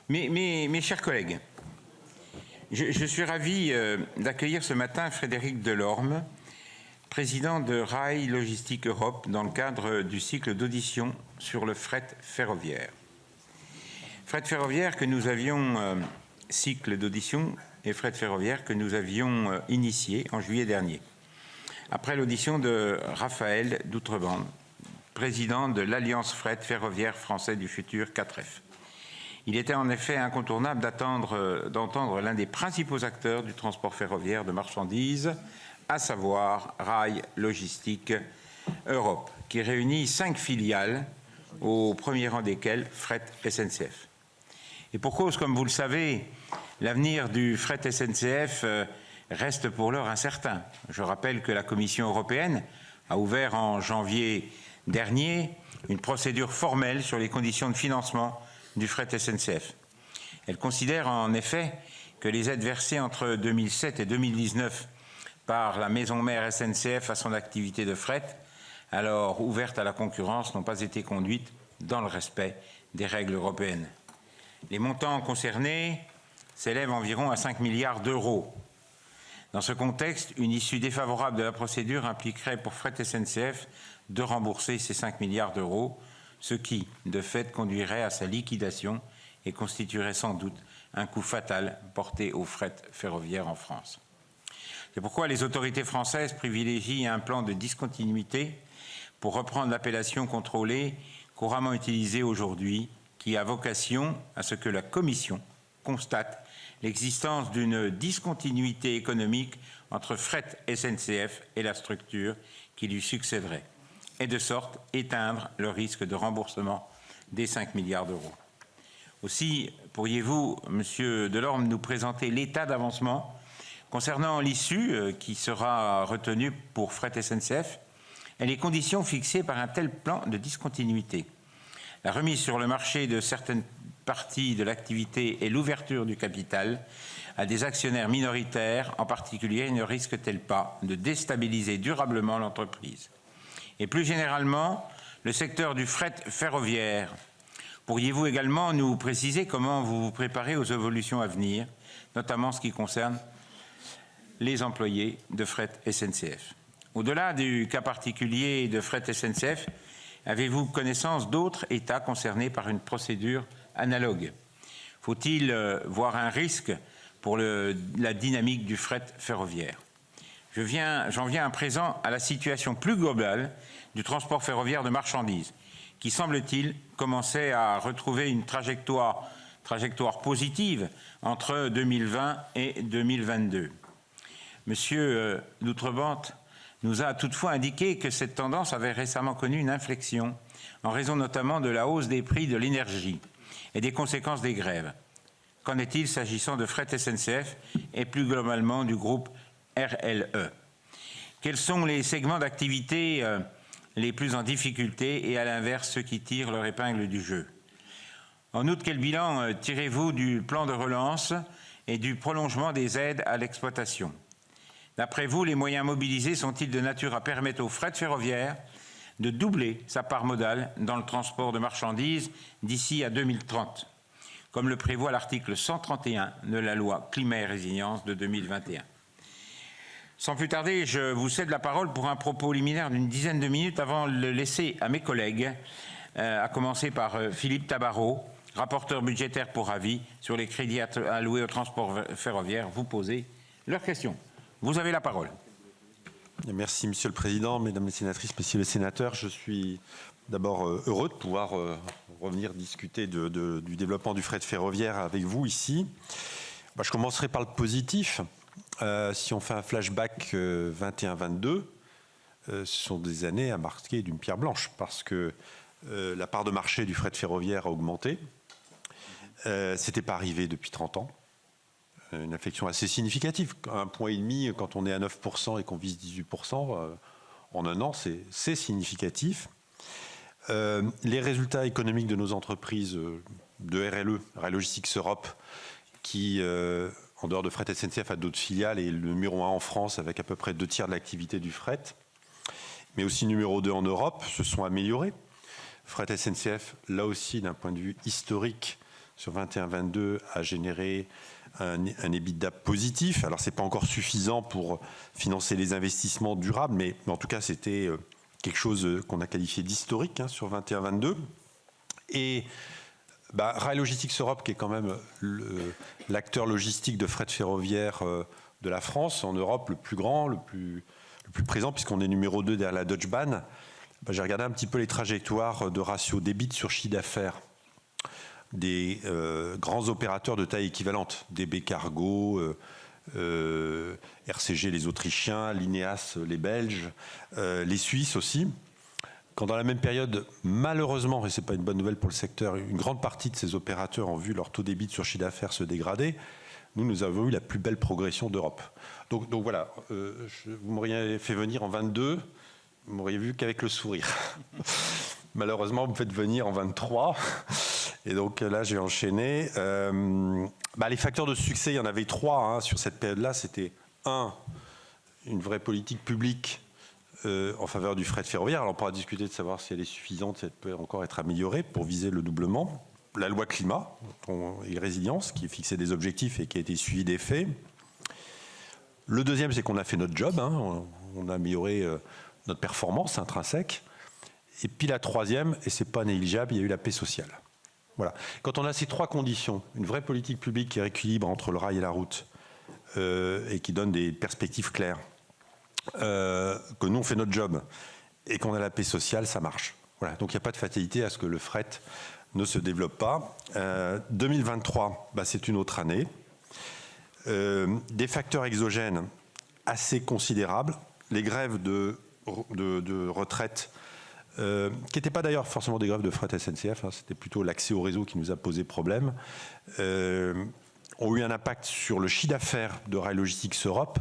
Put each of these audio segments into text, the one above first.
Mes chers collègues, je suis ravi d'accueillir ce matin Frédéric Delorme, président de Rail Logistique Europe, dans le cadre du cycle d'audition sur le fret ferroviaire. Fret ferroviaire que nous avions, cycle d'audition et fret ferroviaire que nous avions initié en juillet dernier, après l'audition de Raphaël Doutrebente, président de l'Alliance Fret Ferroviaire Français du futur 4F. Il était en effet incontournable d'entendre l'un des principaux acteurs du transport ferroviaire de marchandises, à savoir Rail Logistique Europe, qui réunit 5 filiales, au premier rang desquelles Fret SNCF. Et pour cause, comme vous le savez, l'avenir du Fret SNCF reste pour l'heure incertain. Je rappelle que la Commission européenne a ouvert en janvier dernier une procédure formelle sur les conditions de financement du fret SNCF. Elle considère en effet que les aides versées entre 2007 et 2019 par la maison mère SNCF à son activité de fret, alors ouverte à la concurrence, n'ont pas été conduites dans le respect des règles européennes. Les montants concernés s'élèvent environ à 5 milliards d'euros. Dans ce contexte, une issue défavorable de la procédure impliquerait pour Fret SNCF de rembourser ces 5 milliards d'euros, ce qui, de fait, conduirait à sa liquidation et constituerait sans doute un coup fatal porté au fret ferroviaire en France. C'est pourquoi les autorités françaises privilégient un plan de discontinuité pour reprendre l'appellation contrôlée couramment utilisée aujourd'hui, qui a vocation à ce que la Commission constate l'existence d'une discontinuité économique entre Fret SNCF et la structure qui lui succéderait, et de sorte éteindre le risque de remboursement des 5 milliards d'euros. Aussi, pourriez-vous, Monsieur Delorme, nous présenter l'état d'avancement concernant l'issue qui sera retenue pour Fret SNCF et les conditions fixées par un tel plan de discontinuité? La remise sur le marché de certaines parties de l'activité et l'ouverture du capital à des actionnaires minoritaires en particulier ne risque-t-elle pas de déstabiliser durablement l'entreprise? Et plus généralement, le secteur du fret ferroviaire. Pourriez-vous également nous préciser comment vous vous préparez aux évolutions à venir, notamment en ce qui concerne les employés de Fret SNCF? Au-delà du cas particulier de Fret SNCF, avez-vous connaissance d'autres États concernés par une procédure analogue? Faut-il voir un risque pour la dynamique du fret ferroviaire? J'en viens à présent à la situation plus globale du transport ferroviaire de marchandises, qui semble-t-il commençait à retrouver une trajectoire positive entre 2020 et 2022. Monsieur Doutrebente nous a toutefois indiqué que cette tendance avait récemment connu une inflexion, en raison notamment de la hausse des prix de l'énergie et des conséquences des grèves. Qu'en est-il s'agissant de Fret SNCF et plus globalement du groupe RLE? Quels sont les segments d'activité les plus en difficulté et à l'inverse ceux qui tirent leur épingle du jeu? En outre, quel bilan tirez-vous du plan de relance et du prolongement des aides à l'exploitation? D'après vous, les moyens mobilisés sont-ils de nature à permettre au fret ferroviaire de doubler sa part modale dans le transport de marchandises d'ici à 2030, comme le prévoit l'article 131 de la loi Climat et Résilience de 2021? Sans plus tarder, je vous cède la parole pour un propos liminaire d'une dizaine de minutes avant de le laisser à mes collègues, à commencer par Philippe Tabarot, rapporteur budgétaire pour avis sur les crédits alloués au transport ferroviaire, vous poser leurs questions. Vous avez la parole. Merci Monsieur le Président, Mesdames les sénatrices, Messieurs les sénateurs. Je suis d'abord heureux de pouvoir revenir discuter du développement du fret ferroviaire avec vous ici. Je commencerai par le positif. Si on fait un flashback 21-22, ce sont des années à marquer d'une pierre blanche parce que la part de marché du fret ferroviaire a augmenté. C'était pas arrivé depuis 30 ans. Une inflexion assez significative. 1,5 point quand on est à 9% et qu'on vise 18%, en un an, c'est significatif. Les résultats économiques de nos entreprises de RLE, Rail Logistique Europe, qui, en dehors de Fret SNCF, a d'autres filiales, et le numéro 1 en France avec à peu près 2/3 de l'activité du fret, mais aussi numéro 2 en Europe, se sont améliorés. Fret SNCF, là aussi, d'un point de vue historique, sur 21-22 a généré un EBITDA positif. Alors, ce n'est pas encore suffisant pour financer les investissements durables, mais en tout cas, c'était quelque chose qu'on a qualifié d'historique sur 21-22. Et Rail Logistics Europe, qui est quand même l'acteur logistique de fret ferroviaire de la France, en Europe, le plus grand, le plus présent, puisqu'on est numéro 2 derrière la Deutsche Bahn. J'ai regardé un petit peu les trajectoires de ratio débit sur chiffre d'affaires des grands opérateurs de taille équivalente, DB Cargo, RCG les Autrichiens, Lineas les Belges, les Suisses aussi. Quand dans la même période, malheureusement, et ce n'est pas une bonne nouvelle pour le secteur, une grande partie de ces opérateurs ont vu leur taux débit sur chiffre d'affaires se dégrader, nous avons eu la plus belle progression d'Europe. Donc voilà, vous m'auriez fait venir en 22, vous m'auriez vu qu'avec le sourire. Malheureusement, vous me faites venir en 23. Et donc là, j'ai enchaîné. Les facteurs de succès, il y en avait 3 sur cette période-là. C'était 1, une vraie politique publique en faveur du fret ferroviaire. Alors on pourra discuter de savoir si elle est suffisante, si elle peut encore être améliorée pour viser le doublement. La loi climat et résilience qui fixait des objectifs et qui a été suivie des faits. Le deuxième, c'est qu'on a fait notre job. On a amélioré notre performance intrinsèque. Et puis la troisième, et ce n'est pas négligeable, il y a eu la paix sociale. Voilà. Quand on a ces 3 conditions, une vraie politique publique qui rééquilibre entre le rail et la route et qui donne des perspectives claires, que nous on fait notre job et qu'on a la paix sociale, ça marche. Voilà. Donc il n'y a pas de fatalité à ce que le fret ne se développe pas. 2023, c'est une autre année. Des facteurs exogènes assez considérables. Les grèves de retraite, qui n'étaient pas d'ailleurs forcément des grèves de fret SNCF, c'était plutôt l'accès au réseau qui nous a posé problème, ont eu un impact sur le chiffre d'affaires de Rail Logistics Europe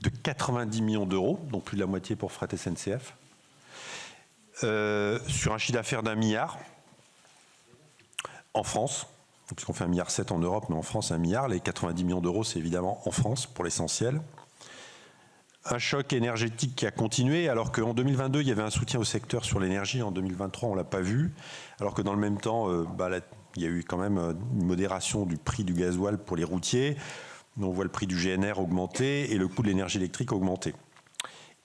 de 90 millions d'euros, donc plus de la moitié pour fret SNCF, sur un chiffre d'affaires d'1 milliard en France, puisqu'on fait 1,7 milliard en Europe, mais en France 1 milliard. Les 90 millions d'euros, c'est évidemment en France pour l'essentiel. Un choc énergétique qui a continué, alors qu'en 2022, il y avait un soutien au secteur sur l'énergie. En 2023, on ne l'a pas vu. Alors que dans le même temps, il y a eu quand même une modération du prix du gasoil pour les routiers. On voit le prix du GNR augmenter et le coût de l'énergie électrique augmenter.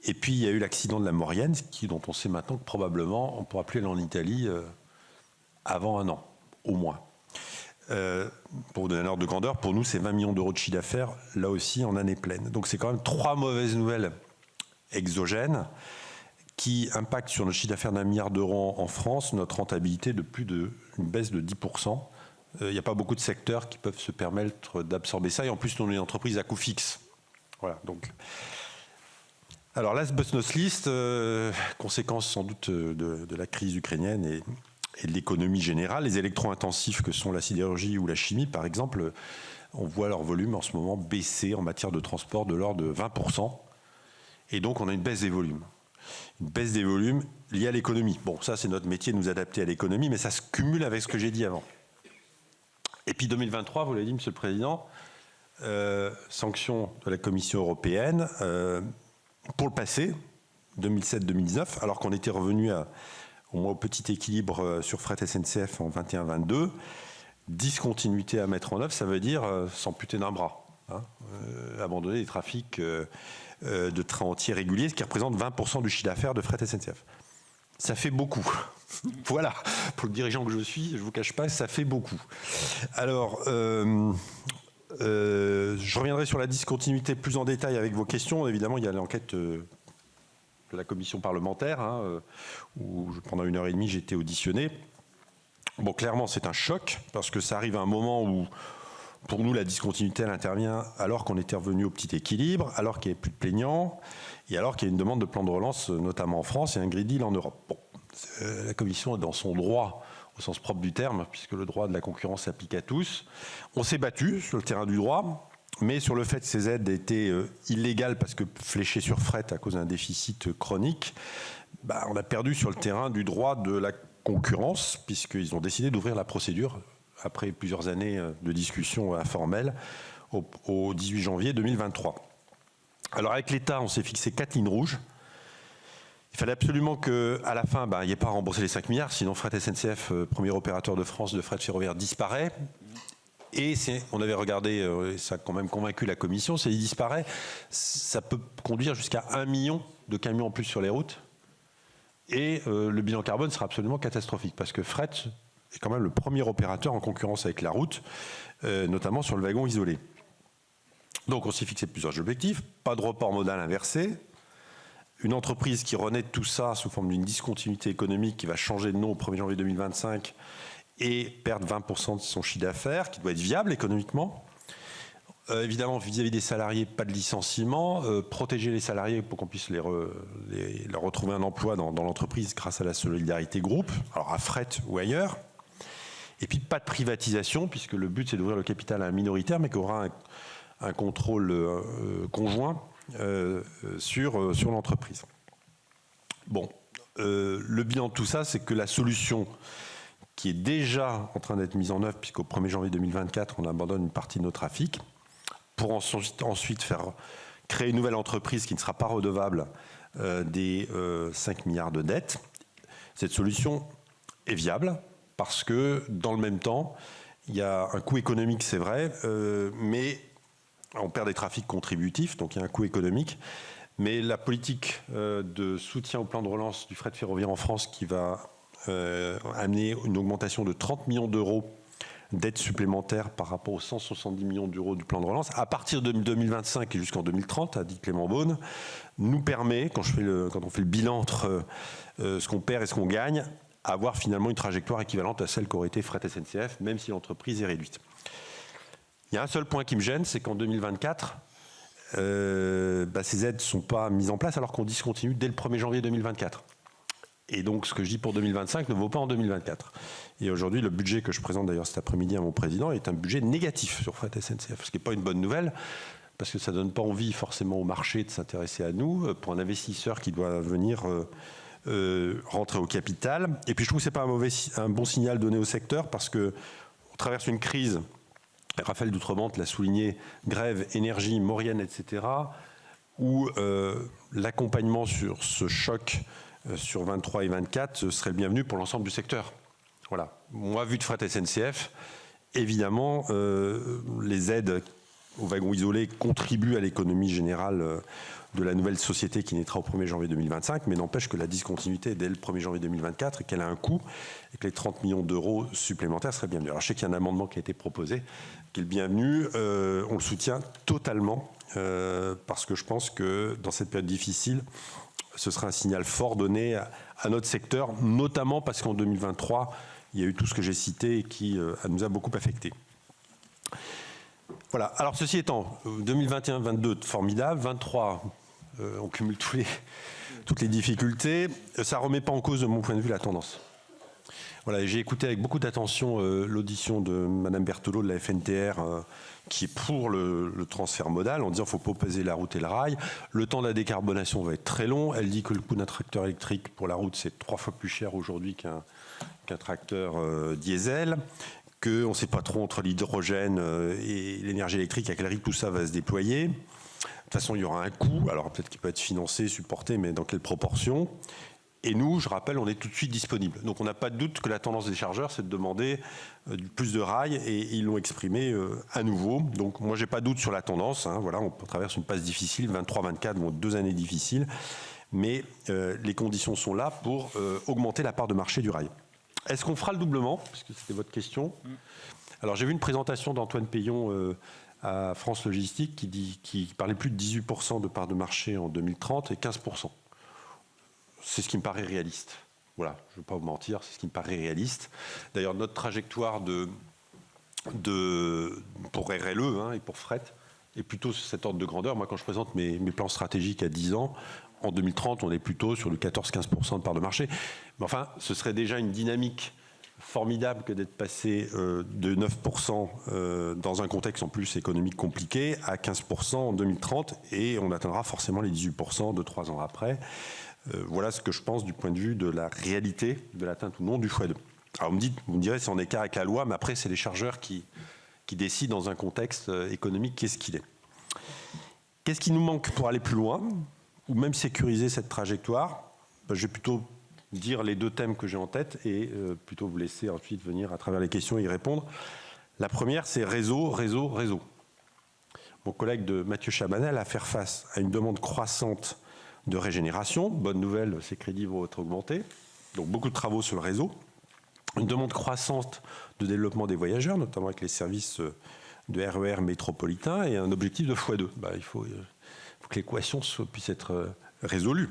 Et puis, il y a eu l'accident de la Maurienne, dont on sait maintenant que probablement, on ne pourra plus aller en Italie avant 1 an, au moins. Pour vous donner un ordre de grandeur, pour nous, c'est 20 millions d'euros de chiffre d'affaires, là aussi en année pleine. Donc c'est quand même 3 mauvaises nouvelles exogènes qui impactent sur notre chiffre d'affaires d'1 milliard d'euros en France, notre rentabilité de une baisse de 10%. Il n'y a pas beaucoup de secteurs qui peuvent se permettre d'absorber ça. Et en plus, on est une entreprise à coût fixe. Voilà, donc. Alors, last but not least, conséquence sans doute de la crise ukrainienne et de l'économie générale. Les électro-intensifs que sont la sidérurgie ou la chimie, par exemple, on voit leur volume en ce moment baisser en matière de transport de l'ordre de 20%. Et donc, on a une baisse des volumes. Une baisse des volumes liée à l'économie. Bon, ça, c'est notre métier de nous adapter à l'économie, mais ça se cumule avec ce que j'ai dit avant. Et puis 2023, vous l'avez dit, Monsieur le Président, sanctions de la Commission européenne pour le passé, 2007-2019, alors qu'on était revenu au moins au petit équilibre sur fret SNCF en 21-22. Discontinuité à mettre en œuvre, ça veut dire s'amputer d'un bras, abandonner les trafics de trains entiers réguliers, ce qui représente 20% du chiffre d'affaires de fret SNCF. Ça fait beaucoup. Voilà, pour le dirigeant que je suis, je ne vous cache pas, ça fait beaucoup. Alors, je reviendrai sur la discontinuité plus en détail avec vos questions. Évidemment, il y a l'enquête de la commission parlementaire, où pendant 1h30, j'ai été auditionné. Bon, clairement, c'est un choc, parce que ça arrive à un moment où, pour nous, la discontinuité, elle intervient alors qu'on était revenu au petit équilibre, alors qu'il n'y avait plus de plaignants, et alors qu'il y a une demande de plan de relance, notamment en France, et un Green Deal en Europe. Bon, la Commission est dans son droit, au sens propre du terme, puisque le droit de la concurrence s'applique à tous. On s'est battu sur le terrain du droit, mais sur le fait que ces aides étaient illégales parce que fléchées sur fret à cause d'un déficit chronique, on a perdu sur le terrain du droit de la concurrence, puisqu'ils ont décidé d'ouvrir la procédure, après plusieurs années de discussions informelles, au 18 janvier 2023. Alors avec l'État, on s'est fixé 4 lignes rouges Il fallait absolument qu'à la fin, il n'y ait pas à rembourser les 5 milliards, sinon Fret SNCF, premier opérateur de France de fret ferroviaire, disparaît. Et on avait regardé, ça a quand même convaincu la commission, s'il disparaît, ça peut conduire jusqu'à 1 million de camions en plus sur les routes. Et le bilan carbone sera absolument catastrophique, parce que Fret est quand même le premier opérateur en concurrence avec la route, notamment sur le wagon isolé. Donc on s'est fixé plusieurs objectifs, pas de report modal inversé, une entreprise qui renaît de tout ça sous forme d'une discontinuité économique qui va changer de nom au 1er janvier 2025 et perdre 20% de son chiffre d'affaires, qui doit être viable économiquement. Évidemment, vis-à-vis des salariés, pas de licenciement, protéger les salariés pour qu'on puisse leur retrouver un emploi dans l'entreprise grâce à la solidarité groupe, alors à Fret ou ailleurs. Et puis pas de privatisation, puisque le but c'est d'ouvrir le capital à un minoritaire, mais qui aura un contrôle conjoint sur l'entreprise. Bon, le bilan de tout ça, c'est que la solution qui est déjà en train d'être mise en œuvre, puisqu'au 1er janvier 2024, on abandonne une partie de nos trafics, pour ensuite créer une nouvelle entreprise qui ne sera pas redevable des 5 milliards de dettes. Cette solution est viable, parce que dans le même temps, il y a un coût économique, c'est vrai, mais on perd des trafics contributifs, donc il y a un coût économique. Mais la politique de soutien au plan de relance du fret ferroviaire en France qui va amener une augmentation de 30 millions d'euros d'aides supplémentaires par rapport aux 170 millions d'euros du plan de relance, à partir de 2025 et jusqu'en 2030, a dit Clément Beaune, nous permet, quand on fait le bilan entre ce qu'on perd et ce qu'on gagne, avoir finalement une trajectoire équivalente à celle qu'aurait été Fret SNCF, même si l'entreprise est réduite. Il y a un seul point qui me gêne, c'est qu'en 2024, ces aides ne sont pas mises en place alors qu'on discontinue dès le 1er janvier 2024. Et donc ce que je dis pour 2025 ne vaut pas en 2024. Et aujourd'hui, le budget que je présente d'ailleurs cet après-midi à mon président est un budget négatif sur Fret SNCF, ce qui n'est pas une bonne nouvelle, parce que ça ne donne pas envie forcément au marché de s'intéresser à nous, pour un investisseur qui doit venir rentrer au capital. Et puis je trouve que ce n'est pas un bon signal donné au secteur, parce qu'on traverse une crise. Raphaël Doutrebente l'a souligné, grève, énergie, Maurienne, etc., où l'accompagnement sur ce choc sur 23 et 24 serait le bienvenu pour l'ensemble du secteur. Voilà. Moi, vu de Fret SNCF, évidemment, les aides aux wagons isolés contribuent à l'économie générale de la nouvelle société qui naîtra au 1er janvier 2025, mais n'empêche que la discontinuité dès le 1er janvier 2024 et qu'elle a un coût et que les 30 millions d'euros supplémentaires seraient bienvenus. Alors je sais qu'il y a un amendement qui a été proposé, qui est le bienvenu, on le soutient totalement parce que je pense que dans cette période difficile, ce sera un signal fort donné à notre secteur, notamment parce qu'en 2023, il y a eu tout ce que j'ai cité et qui nous a beaucoup affecté. Voilà. Alors ceci étant, 2021-22, formidable. 23, on cumule toutes les difficultés. Ça ne remet pas en cause, de mon point de vue, la tendance. Voilà, j'ai écouté avec beaucoup d'attention l'audition de Mme Berthelot de la FNTR, qui est pour le transfert modal, en disant qu'il ne faut pas opposer la route et le rail. Le temps de la décarbonation va être très long. Elle dit que le coût d'un tracteur électrique pour la route, c'est 3 fois plus cher aujourd'hui qu'un tracteur diesel. Qu'on ne sait pas trop entre l'hydrogène et l'énergie électrique à quel rythme tout ça va se déployer. De toute façon, il y aura un coût, alors peut-être qu'il peut être financé, supporté, mais dans quelle proportion? Et nous, je rappelle, on est tout de suite disponible. Donc on n'a pas de doute que la tendance des chargeurs, c'est de demander plus de rails, et ils l'ont exprimé à nouveau. Donc moi, j'ai pas de doute sur la tendance. Hein, voilà, on traverse une passe difficile, 23-24 vont être 2 années difficiles, mais les conditions sont là pour augmenter la part de marché du rail. Est-ce qu'on fera le doublement? Parce que c'était votre question. Alors j'ai vu une présentation d'Antoine Payon à France Logistique qui parlait plus de 18% de part de marché en 2030 et 15%. C'est ce qui me paraît réaliste. Voilà, je ne veux pas vous mentir, c'est ce qui me paraît réaliste. D'ailleurs, notre trajectoire pour RLE et pour fret est plutôt sur cet ordre de grandeur. Moi, quand je présente mes plans stratégiques à 10 ans, en 2030, on est plutôt sur le 14-15% de part de marché. Mais enfin, ce serait déjà une dynamique formidable que d'être passé de 9% dans un contexte en plus économique compliqué à 15% en 2030. Et on atteindra forcément les 18% 2-3 ans après. Voilà ce que je pense du point de vue de la réalité de l'atteinte ou non du x2. Alors vous me direz si on est écart avec la loi, mais après c'est les chargeurs qui décident dans un contexte économique qu'est-ce qu'il est. Qu'est-ce qui nous manque pour aller plus loin ou même sécuriser cette trajectoire? Je vais plutôt dire les deux thèmes que j'ai en tête et plutôt vous laisser ensuite venir à travers les questions et y répondre. La première, c'est réseau, réseau, réseau. Mon collègue de Mathieu Chabanel a fait face à une demande croissante de régénération. Bonne nouvelle, ces crédits vont être augmentés. Donc beaucoup de travaux sur le réseau. Une demande croissante de développement des voyageurs, notamment avec les services de RER métropolitains, et un objectif de x2. Il faut que l'équation puisse être résolue.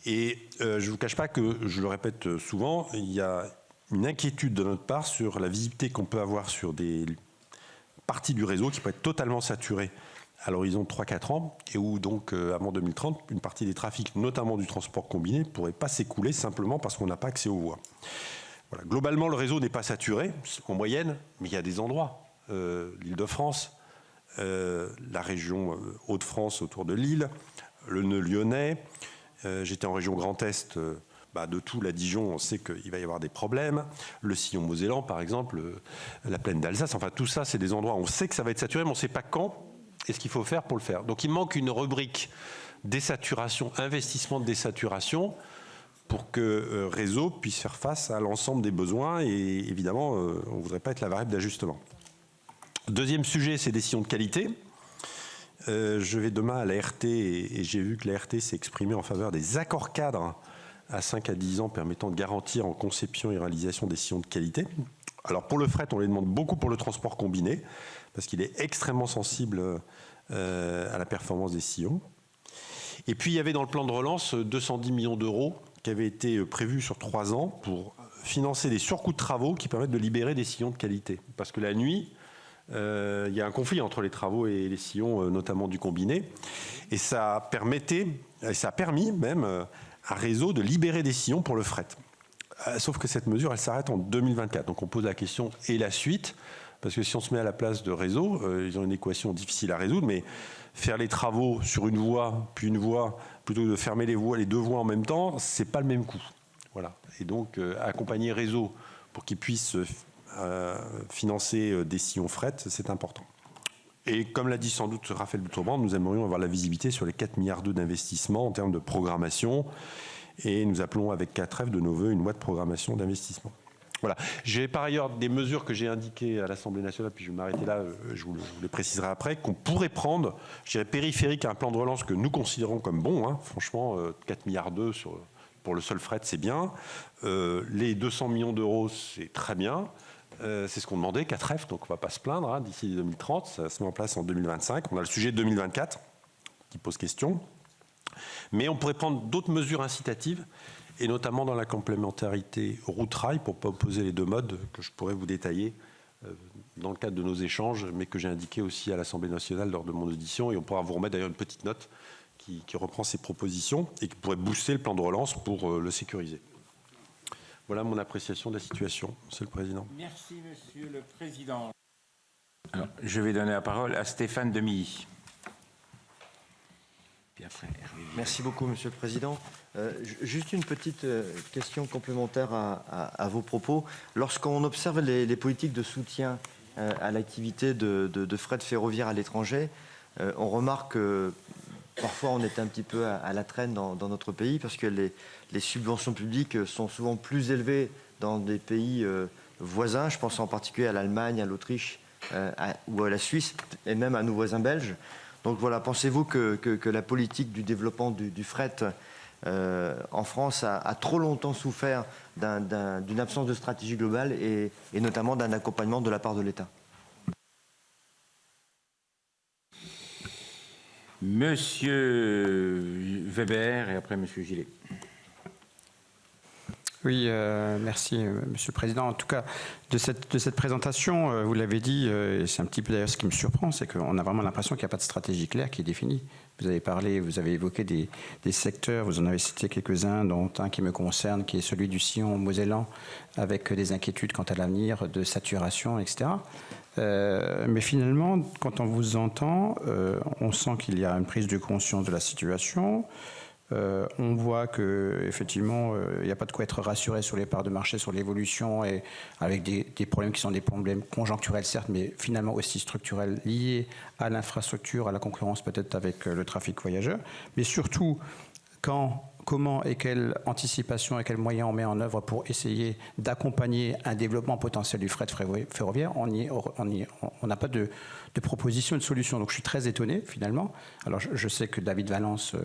Et je ne vous cache pas que, je le répète souvent, il y a une inquiétude de notre part sur la visibilité qu'on peut avoir sur des parties du réseau qui peut être totalement saturée à l'horizon de 3-4 ans, et où donc avant 2030, une partie des trafics, notamment du transport combiné, ne pourrait pas s'écouler simplement parce qu'on n'a pas accès aux voies. Voilà. Globalement, le réseau n'est pas saturé, en moyenne, mais il y a des endroits. L'Île-de-France, la région Hauts-de-France autour de Lille, le nœud lyonnais. J'étais en région Grand Est, de tout, la Dijon, on sait qu'il va y avoir des problèmes. Le sillon mosellan, par exemple, la plaine d'Alsace. Enfin, tout ça, c'est des endroits où on sait que ça va être saturé, mais on ne sait pas quand et ce qu'il faut faire pour le faire. Donc, il manque une rubrique désaturation, investissement de désaturation, pour que réseau puisse faire face à l'ensemble des besoins. Et évidemment, on ne voudrait pas être la variable d'ajustement. Deuxième sujet, c'est des sillons de qualité. Je vais demain à l'ART et j'ai vu que l'ART s'est exprimée en faveur des accords cadres à 5 à 10 ans permettant de garantir en conception et réalisation des sillons de qualité. Alors pour le fret, on les demande beaucoup pour le transport combiné parce qu'il est extrêmement sensible à la performance des sillons. Et puis il y avait dans le plan de relance 210 millions d'euros qui avaient été prévus sur 3 ans pour financer des surcoûts de travaux qui permettent de libérer des sillons de qualité. Parce que la nuit, il y a un conflit entre les travaux et les sillons, notamment du combiné. Et ça a permis même à Réseau de libérer des sillons pour le fret. Sauf que cette mesure, elle s'arrête en 2024. Donc on pose la question, et la suite? Parce que si on se met à la place de Réseau, ils ont une équation difficile à résoudre, mais faire les travaux sur une voie, puis une voie, plutôt que de fermer les deux voies en même temps, c'est pas le même coût. Voilà. Et donc accompagner Réseau pour qu'il puisse financer des sillons fret, c'est important. Et comme l'a dit sans doute Raphaël Boutrebrand, nous aimerions avoir la visibilité sur les 4,2 milliards d'investissement en termes de programmation. Et nous appelons avec 4F de nos voeux une loi de programmation d'investissement. Voilà. J'ai par ailleurs des mesures que j'ai indiquées à l'Assemblée nationale, puis je vais m'arrêter là, je vous les préciserai après, qu'on pourrait prendre, je dirais périphérique à un plan de relance que nous considérons comme bon. Hein. Franchement, 4,2 milliards pour le seul fret, c'est bien. Les 200 millions d'euros, c'est très bien. C'est ce qu'on demandait, 4F, donc on ne va pas se plaindre, hein, d'ici 2030, ça se met en place en 2025. On a le sujet de 2024 qui pose question. Mais on pourrait prendre d'autres mesures incitatives, et notamment dans la complémentarité route-rail, pour ne pas opposer les deux modes que je pourrais vous détailler dans le cadre de nos échanges, mais que j'ai indiqué aussi à l'Assemblée nationale lors de mon audition. Et on pourra vous remettre d'ailleurs une petite note qui reprend ces propositions et qui pourrait booster le plan de relance pour le sécuriser. Voilà mon appréciation de la situation, Monsieur le Président. Merci, Monsieur le Président. Alors, je vais donner la parole à Stéphane Demilly. Puis après, merci beaucoup, Monsieur le Président. Juste une petite question complémentaire à vos propos. Lorsqu'on observe les politiques de soutien à l'activité de fret ferroviaire à l'étranger, on remarque que parfois on est un petit peu à la traîne dans notre pays parce que les subventions publiques sont souvent plus élevées dans des pays voisins. Je pense en particulier à l'Allemagne, à l'Autriche ou à la Suisse et même à nos voisins belges. Donc voilà, pensez-vous que la politique du développement du fret en France a trop longtemps souffert d'une absence de stratégie globale et notamment d'un accompagnement de la part de l'État? Monsieur Weber et après Monsieur Gillet. Oui, merci Monsieur le Président. En tout cas, de cette présentation, vous l'avez dit, et c'est un petit peu d'ailleurs ce qui me surprend, c'est qu'on a vraiment l'impression qu'il n'y a pas de stratégie claire qui est définie. Vous avez évoqué des secteurs, vous en avez cité quelques-uns, dont un qui me concerne, qui est celui du sillon mosellan, avec des inquiétudes quant à l'avenir, de saturation, etc. Mais finalement, quand on vous entend, on sent qu'il y a une prise de conscience de la situation. On voit qu'effectivement, il n'y a pas de quoi être rassuré sur les parts de marché, sur l'évolution, et avec des problèmes qui sont des problèmes conjoncturels, certes, mais finalement aussi structurels, liés à l'infrastructure, à la concurrence peut-être avec le trafic voyageur. Mais surtout, quand comment et quelle anticipation et quels moyens on met en œuvre pour essayer d'accompagner un développement potentiel du fret ferroviaire, on n'a pas de proposition, de solution. Donc je suis très étonné finalement. Alors je sais que David Valence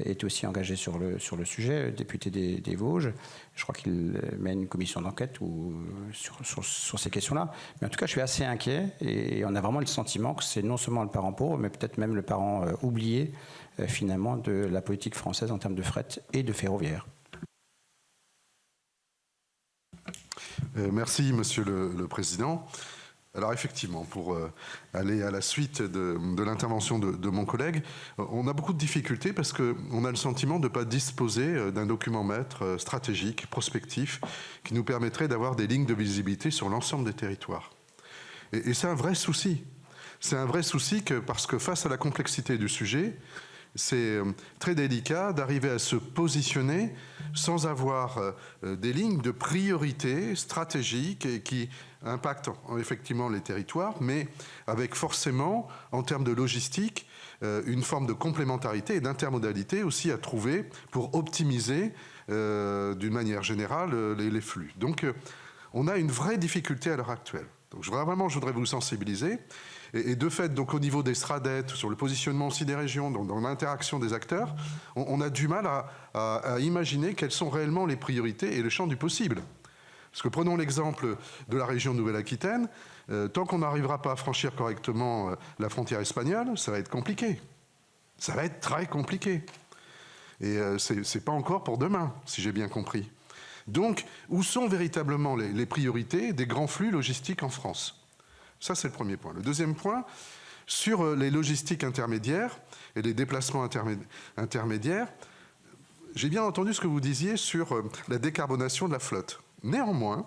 est aussi engagé sur le sujet, député des Vosges. Je crois qu'il mène une commission d'enquête sur ces questions-là. Mais en tout cas, je suis assez inquiet et on a vraiment le sentiment que c'est non seulement le parent pauvre, mais peut-être même le parent oublié finalement de la politique française en termes de fret et de ferroviaire. Merci, Monsieur le Président. Alors effectivement, pour aller à la suite de l'intervention de mon collègue, on a beaucoup de difficultés parce qu'on a le sentiment de ne pas disposer d'un document maître stratégique, prospectif, qui nous permettrait d'avoir des lignes de visibilité sur l'ensemble des territoires. Et c'est un vrai souci. C'est un vrai souci parce que face à la complexité du sujet, c'est très délicat d'arriver à se positionner sans avoir des lignes de priorité stratégiques qui impactent effectivement les territoires, mais avec forcément, en termes de logistique, une forme de complémentarité et d'intermodalité aussi à trouver pour optimiser d'une manière générale les flux. Donc on a une vraie difficulté à l'heure actuelle. Donc je voudrais vous sensibiliser. Et de fait, donc, au niveau des SRADET, sur le positionnement aussi des régions, donc, dans l'interaction des acteurs, on a du mal à imaginer quelles sont réellement les priorités et le champ du possible. Parce que prenons l'exemple de la région Nouvelle-Aquitaine, tant qu'on n'arrivera pas à franchir correctement la frontière espagnole, ça va être compliqué. Ça va être très compliqué. Et c'est pas encore pour demain, si j'ai bien compris. Donc, où sont véritablement les priorités des grands flux logistiques en France ? Ça, c'est le premier point. Le deuxième point, sur les logistiques intermédiaires et les déplacements intermédiaires, j'ai bien entendu ce que vous disiez sur la décarbonation de la flotte. Néanmoins,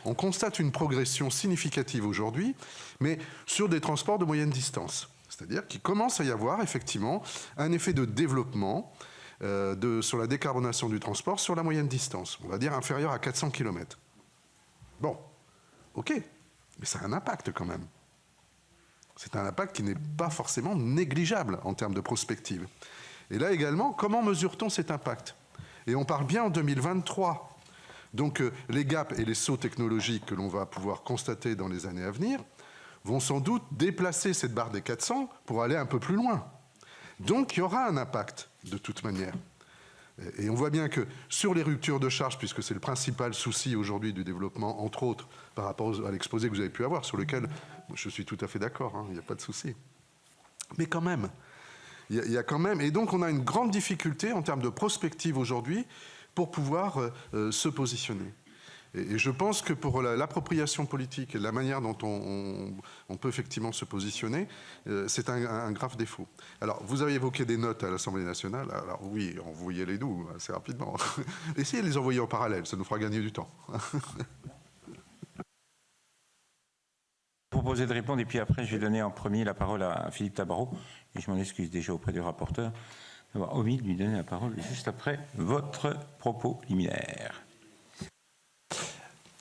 on constate une progression significative aujourd'hui, mais sur des transports de moyenne distance. C'est-à-dire qu'il commence à y avoir effectivement un effet de développement sur la décarbonation du transport sur la moyenne distance, on va dire inférieure à 400 km. Bon, ok. Mais ça a un impact quand même. C'est un impact qui n'est pas forcément négligeable en termes de prospective. Et là également, comment mesure-t-on cet impact ? Et on parle bien en 2023. Donc les gaps et les sauts technologiques que l'on va pouvoir constater dans les années à venir vont sans doute déplacer cette barre des 400 pour aller un peu plus loin. Donc il y aura un impact de toute manière. Et on voit bien que sur les ruptures de charge, puisque c'est le principal souci aujourd'hui du développement, entre autres, par rapport à l'exposé que vous avez pu avoir, sur lequel je suis tout à fait d'accord, hein, il n'y a pas de souci. Mais quand même, il y a quand même... Et donc on a une grande difficulté en termes de prospective aujourd'hui pour pouvoir se positionner. Et je pense que pour l'appropriation politique et la manière dont on peut effectivement se positionner, c'est un grave défaut. Alors, vous avez évoqué des notes à l'Assemblée nationale. Alors oui, envoyez-les-nous assez rapidement. Essayez de les envoyer en parallèle, ça nous fera gagner du temps. Proposer de répondre et puis après je vais donner en premier la parole à Philippe Tabarot et je m'en excuse déjà auprès du rapporteur d'avoir omis de lui donner la parole juste après votre propos liminaire.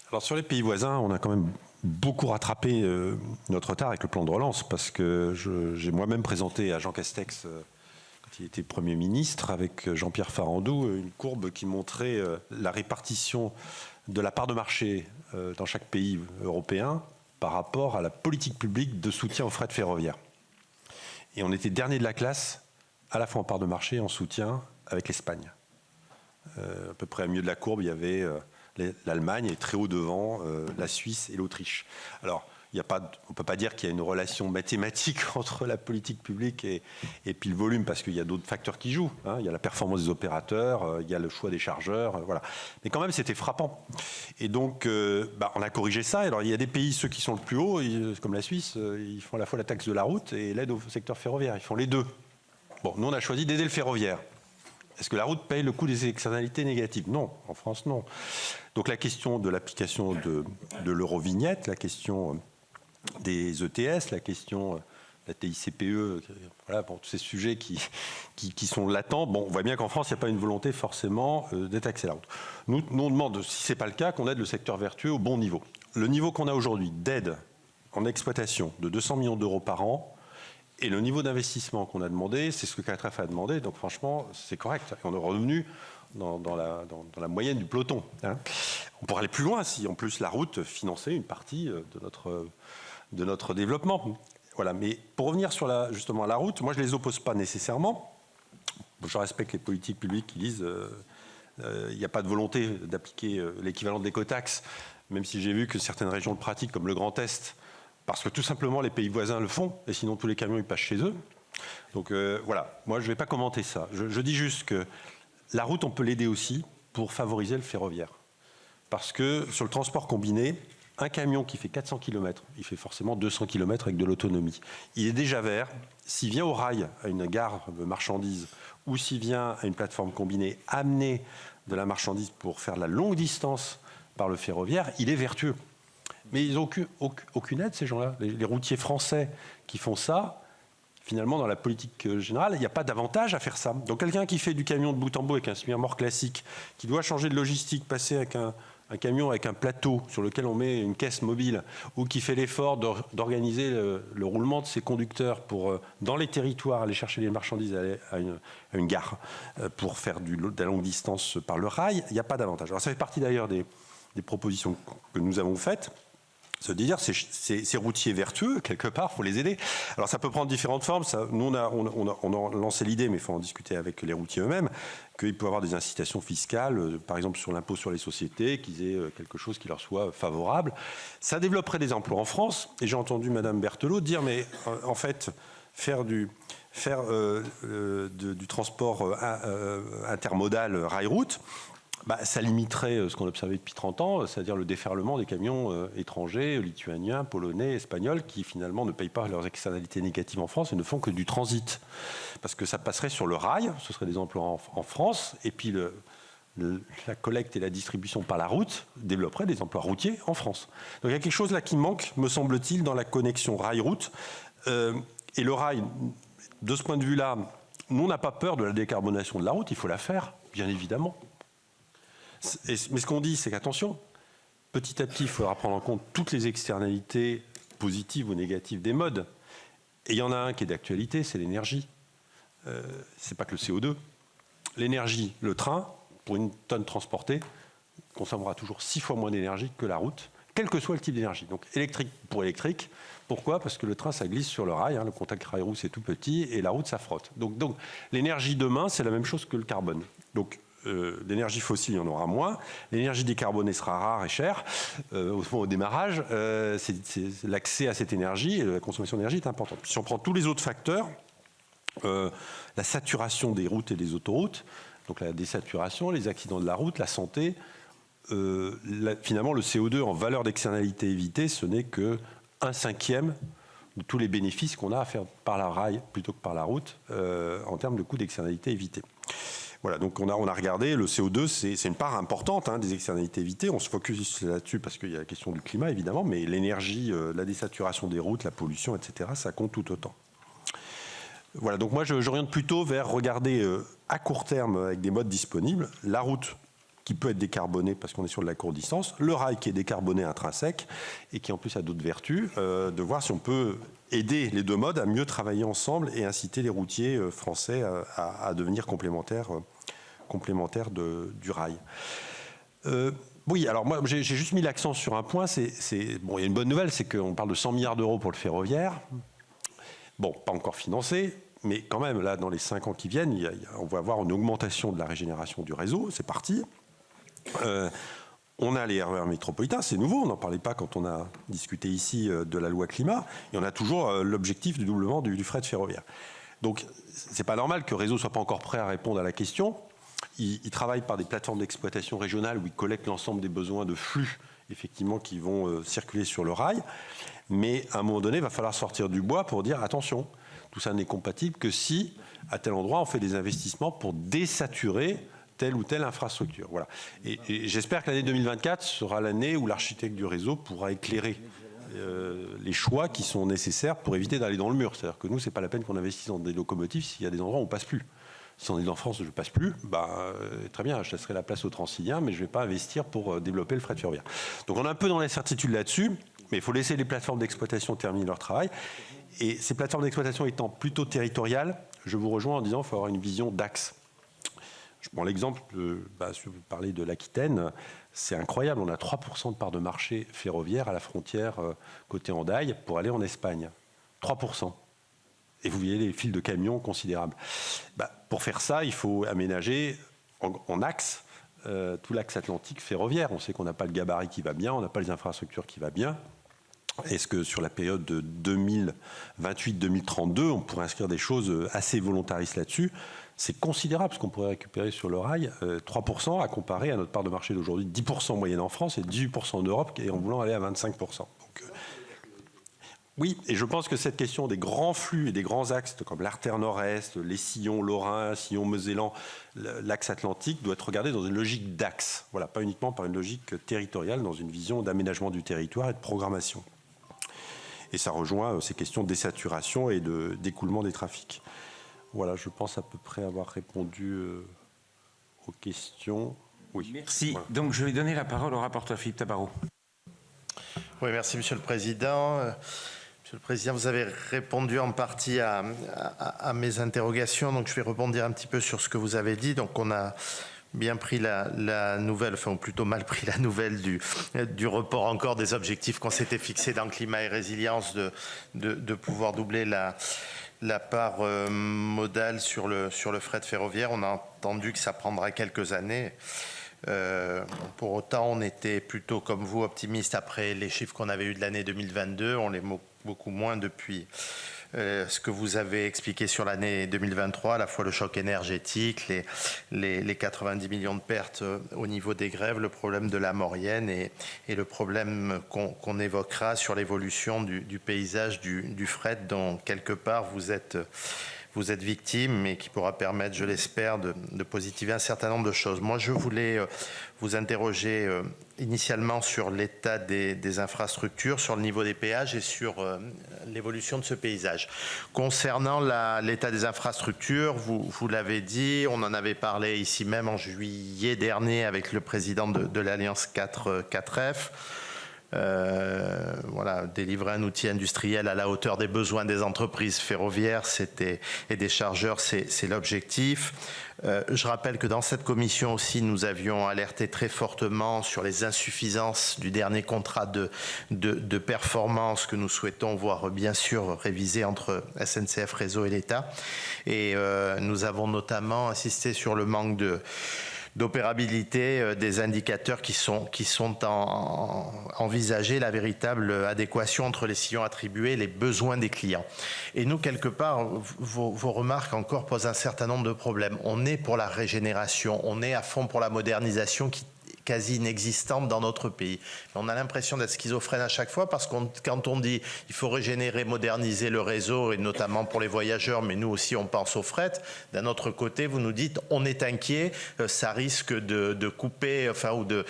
Alors sur les pays voisins, on a quand même beaucoup rattrapé notre retard avec le plan de relance parce que j'ai moi-même présenté à Jean Castex, quand il était Premier ministre, avec Jean-Pierre Farandou, une courbe qui montrait la répartition de la part de marché dans chaque pays européen par rapport à la politique publique de soutien au fret ferroviaire. Et on était dernier de la classe, à la fois en part de marché et en soutien avec l'Espagne. À peu près au milieu de la courbe, il y avait... l'Allemagne est très haut devant, la Suisse et l'Autriche. Alors, on ne peut pas dire qu'il y a une relation mathématique entre la politique publique et puis le volume, parce qu'il y a d'autres facteurs qui jouent. Hein. Il y a la performance des opérateurs, il y a le choix des chargeurs, voilà. Mais quand même, c'était frappant. Et donc, on a corrigé ça. Alors, il y a des pays, ceux qui sont le plus haut, comme la Suisse, ils font à la fois la taxe de la route et l'aide au secteur ferroviaire. Ils font les deux. Bon, nous, on a choisi d'aider le ferroviaire. Est-ce que la route paye le coût des externalités négatives ? Non, en France, non. Donc la question de l'application de l'Eurovignette, la question des ETS, la question de la TICPE, voilà, bon, tous ces sujets qui sont latents. Bon, on voit bien qu'en France, il n'y a pas une volonté forcément détaxer la route. Nous, on demande, si ce n'est pas le cas, qu'on aide le secteur vertueux au bon niveau. Le niveau qu'on a aujourd'hui d'aide en exploitation de 200 millions d'euros par an Et le niveau d'investissement qu'on a demandé, c'est ce que Catref a demandé. Donc franchement, c'est correct. Et on est revenu dans la moyenne du peloton. Hein. On pourrait aller plus loin si, en plus, la route finançait une partie de notre développement. Voilà. Mais pour revenir sur justement la route, moi, je ne les oppose pas nécessairement. Je respecte les politiques publiques qui disent il n'y a pas de volonté d'appliquer l'équivalent de l'écotaxe, même si j'ai vu que certaines régions le pratiquent, comme le Grand Est, parce que tout simplement les pays voisins le font, et sinon tous les camions ils passent chez eux. Donc voilà, moi je ne vais pas commenter ça. Je dis juste que la route, on peut l'aider aussi pour favoriser le ferroviaire. Parce que sur le transport combiné, un camion qui fait 400 km, il fait forcément 200 km avec de l'autonomie. Il est déjà vert. S'il vient au rail, à une gare de marchandises, ou s'il vient à une plateforme combinée, amener de la marchandise pour faire de la longue distance par le ferroviaire, il est vertueux. Mais ils n'ont aucune aide, ces gens-là. Les routiers français qui font ça, finalement, dans la politique générale, il n'y a pas d'avantage à faire ça. Donc quelqu'un qui fait du camion de bout en bout avec un semi-remorque classique, qui doit changer de logistique, passer avec un camion avec un plateau sur lequel on met une caisse mobile, ou qui fait l'effort d'organiser le roulement de ses conducteurs pour, dans les territoires, aller chercher les marchandises à une gare pour faire de la longue distance par le rail, il n'y a pas d'avantage. Alors ça fait partie d'ailleurs des propositions que nous avons faites. Se dire, ces routiers vertueux, quelque part, il faut les aider. Alors ça peut prendre différentes formes. Nous, on a lancé l'idée, mais il faut en discuter avec les routiers eux-mêmes, qu'il peut y avoir des incitations fiscales, par exemple sur l'impôt sur les sociétés, qu'ils aient quelque chose qui leur soit favorable. Ça développerait des emplois en France. Et j'ai entendu Madame Berthelot dire, mais en fait, faire du transport intermodal rail-route, ça limiterait ce qu'on observait depuis 30 ans, c'est-à-dire le déferlement des camions étrangers, lituaniens, polonais, espagnols, qui finalement ne payent pas leurs externalités négatives en France et ne font que du transit. Parce que ça passerait sur le rail, ce serait des emplois en France, et puis la collecte et la distribution par la route développeraient des emplois routiers en France. Donc il y a quelque chose là qui manque, me semble-t-il, dans la connexion rail-route. Et le rail, de ce point de vue-là, nous, on n'a pas peur de la décarbonation de la route, il faut la faire, bien évidemment. Mais ce qu'on dit, c'est qu'attention, petit à petit, il faudra prendre en compte toutes les externalités positives ou négatives des modes. Et il y en a un qui est d'actualité, c'est l'énergie. C'est pas que le CO2. L'énergie, le train, pour une tonne transportée, consommera toujours 6 fois moins d'énergie que la route, quel que soit le type d'énergie. Donc électrique pour électrique. Pourquoi ? Parce que le train, ça glisse sur le rail. Le contact rail-roue, c'est tout petit, et la route, ça frotte. Donc l'énergie demain, c'est la même chose que le carbone. Donc l'énergie fossile, il y en aura moins. L'énergie décarbonée sera rare et chère. Au démarrage, l'accès à cette énergie et la consommation d'énergie est importante. Si on prend tous les autres facteurs, la saturation des routes et des autoroutes, donc la désaturation, les accidents de la route, la santé, finalement le CO2 en valeur d'externalité évitée, ce n'est que 1/5 de tous les bénéfices qu'on a à faire par la rail plutôt que par la route en termes de coût d'externalité évitée. Voilà, donc on a regardé, le CO2, c'est une part importante des externalités évitées. On se focus là-dessus parce qu'il y a la question du climat, évidemment, mais l'énergie, la désaturation des routes, la pollution, etc., ça compte tout autant. Voilà, donc moi, j'oriente plutôt vers regarder à court terme, avec des modes disponibles, la route qui peut être décarbonée parce qu'on est sur de la courte distance, le rail qui est décarboné intrinsèque et qui en plus a d'autres vertus, de voir si on peut aider les deux modes à mieux travailler ensemble et inciter les routiers français à devenir complémentaires du rail. Oui, alors moi j'ai juste mis l'accent sur un point, bon, il y a une bonne nouvelle, c'est qu'on parle de 100 milliards d'euros pour le ferroviaire. Bon, pas encore financé, mais quand même, là, dans les 5 ans qui viennent, on va avoir une augmentation de la régénération du réseau, c'est parti. On a les RER métropolitains, c'est nouveau, on n'en parlait pas quand on a discuté ici de la loi climat, et on a toujours l'objectif du doublement du fret ferroviaire. Donc, c'est pas normal que le réseau soit pas encore prêt à répondre à la question. Il travaille par des plateformes d'exploitation régionales où il collecte l'ensemble des besoins de flux, effectivement, qui vont circuler sur le rail. Mais à un moment donné, il va falloir sortir du bois pour dire attention, tout ça n'est compatible que si, à tel endroit, on fait des investissements pour désaturer telle ou telle infrastructure. Voilà. Et j'espère que l'année 2024 sera l'année où l'architecte du réseau pourra éclairer les choix qui sont nécessaires pour éviter d'aller dans le mur. C'est-à-dire que nous, c'est pas la peine qu'on investisse dans des locomotives s'il y a des endroits où on ne passe plus. Si on est en France, je ne passe plus, très bien, je laisserai la place aux Transiliens, mais je ne vais pas investir pour développer le fret ferroviaire. Donc on est un peu dans l'incertitude là-dessus, mais il faut laisser les plateformes d'exploitation terminer leur travail. Et ces plateformes d'exploitation étant plutôt territoriales, je vous rejoins en disant qu'il faut avoir une vision d'axe. Je prends l'exemple, si vous parlez de l'Aquitaine, c'est incroyable, on a 3% de part de marché ferroviaire à la frontière côté Hendaye pour aller en Espagne. 3%. Et vous voyez les files de camions considérables. Pour faire ça, il faut aménager en axe tout l'axe atlantique ferroviaire. On sait qu'on n'a pas le gabarit qui va bien, on n'a pas les infrastructures qui vont bien. Est-ce que sur la période de 2028-2032, on pourrait inscrire des choses assez volontaristes là-dessus? C'est considérable ce qu'on pourrait récupérer sur le rail, 3% à comparer à notre part de marché d'aujourd'hui, 10% moyenne en France et 18% en Europe, et en voulant aller à 25%. Donc, oui, et je pense que cette question des grands flux et des grands axes comme l'artère nord-est, les sillons lorrains, sillons mosellan, l'axe atlantique doit être regardé dans une logique d'axe. Voilà, pas uniquement par une logique territoriale, dans une vision d'aménagement du territoire et de programmation. Et ça rejoint ces questions de désaturation et d'écoulement des trafics. Voilà, je pense à peu près avoir répondu aux questions. Oui. Merci. Voilà. Donc, je vais donner la parole au rapporteur Philippe Tabarot. Oui, merci, Monsieur le Président. Monsieur le Président, vous avez répondu en partie à mes interrogations, donc je vais rebondir un petit peu sur ce que vous avez dit. Donc, on a bien pris la nouvelle, enfin, ou plutôt mal pris la nouvelle du report encore des objectifs qu'on s'était fixés dans Climat et Résilience de pouvoir doubler la part modale sur le fret ferroviaire. On a entendu que ça prendra quelques années. Pour autant, on était plutôt comme vous optimiste après les chiffres qu'on avait eus de l'année 2022. On l'est beaucoup moins depuis ce que vous avez expliqué sur l'année 2023, à la fois le choc énergétique, les 90 millions de pertes au niveau des grèves, le problème de la Maurienne et le problème qu'on évoquera sur l'évolution du paysage du fret dont quelque part vous êtes victime, mais qui pourra permettre, je l'espère, de positiver un certain nombre de choses. Moi, je voulais vous interroger initialement sur l'état des infrastructures, sur le niveau des péages et sur l'évolution de ce paysage. Concernant l'état des infrastructures, vous l'avez dit, on en avait parlé ici même en juillet dernier avec le président de l'Alliance 4F. Voilà, délivrer un outil industriel à la hauteur des besoins des entreprises ferroviaires et des chargeurs, c'est l'objectif. Je rappelle que dans cette commission aussi, nous avions alerté très fortement sur les insuffisances du dernier contrat de performance que nous souhaitons voir bien sûr révisé entre SNCF Réseau et l'État. Et nous avons notamment insisté sur le manque d'opérabilité des indicateurs qui sont envisagés, la véritable adéquation entre les sillons attribués et les besoins des clients. Et nous, quelque part, vos remarques encore posent un certain nombre de problèmes. On est pour la régénération, on est à fond pour la modernisation qui quasi inexistante dans notre pays. On a l'impression d'être schizophrène à chaque fois parce que quand on dit il faut régénérer, moderniser le réseau et notamment pour les voyageurs, mais nous aussi on pense au fret, d'un autre côté vous nous dites on est inquiet, ça risque de couper, enfin ou de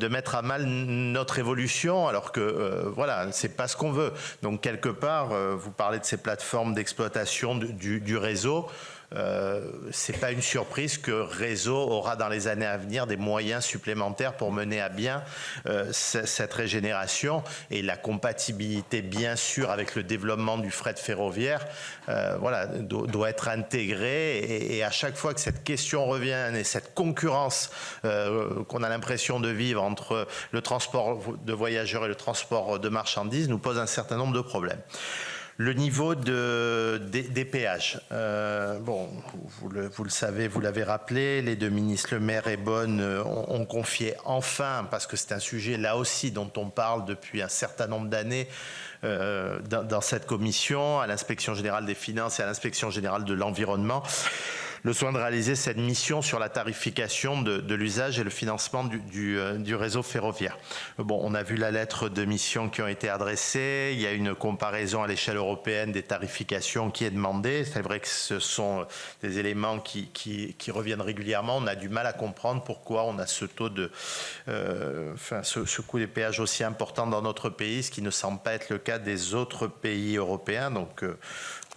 mettre à mal notre évolution alors que voilà, c'est pas ce qu'on veut. Donc quelque part, vous parlez de ces plateformes d'exploitation du réseau. C'est pas une surprise que Réseau aura dans les années à venir des moyens supplémentaires pour mener à bien cette régénération et la compatibilité bien sûr avec le développement du fret ferroviaire voilà, doit être intégrée et à chaque fois que cette question revient et cette concurrence qu'on a l'impression de vivre entre le transport de voyageurs et le transport de marchandises nous pose un certain nombre de problèmes. Le niveau des péages. Bon, vous le savez, vous l'avez rappelé, les deux ministres Le Maire et Bonne ont confié enfin, parce que c'est un sujet là aussi dont on parle depuis un certain nombre d'années dans cette commission, à l'Inspection Générale des Finances et à l'Inspection Générale de l'Environnement, le soin de réaliser cette mission sur la tarification de l'usage et le financement du réseau ferroviaire. Bon, on a vu la lettre de mission qui ont été adressées. Il y a une comparaison à l'échelle européenne des tarifications qui est demandée. C'est vrai que ce sont des éléments qui reviennent régulièrement. On a du mal à comprendre pourquoi on a ce taux ce coût des péages aussi important dans notre pays, ce qui ne semble pas être le cas des autres pays européens. Donc,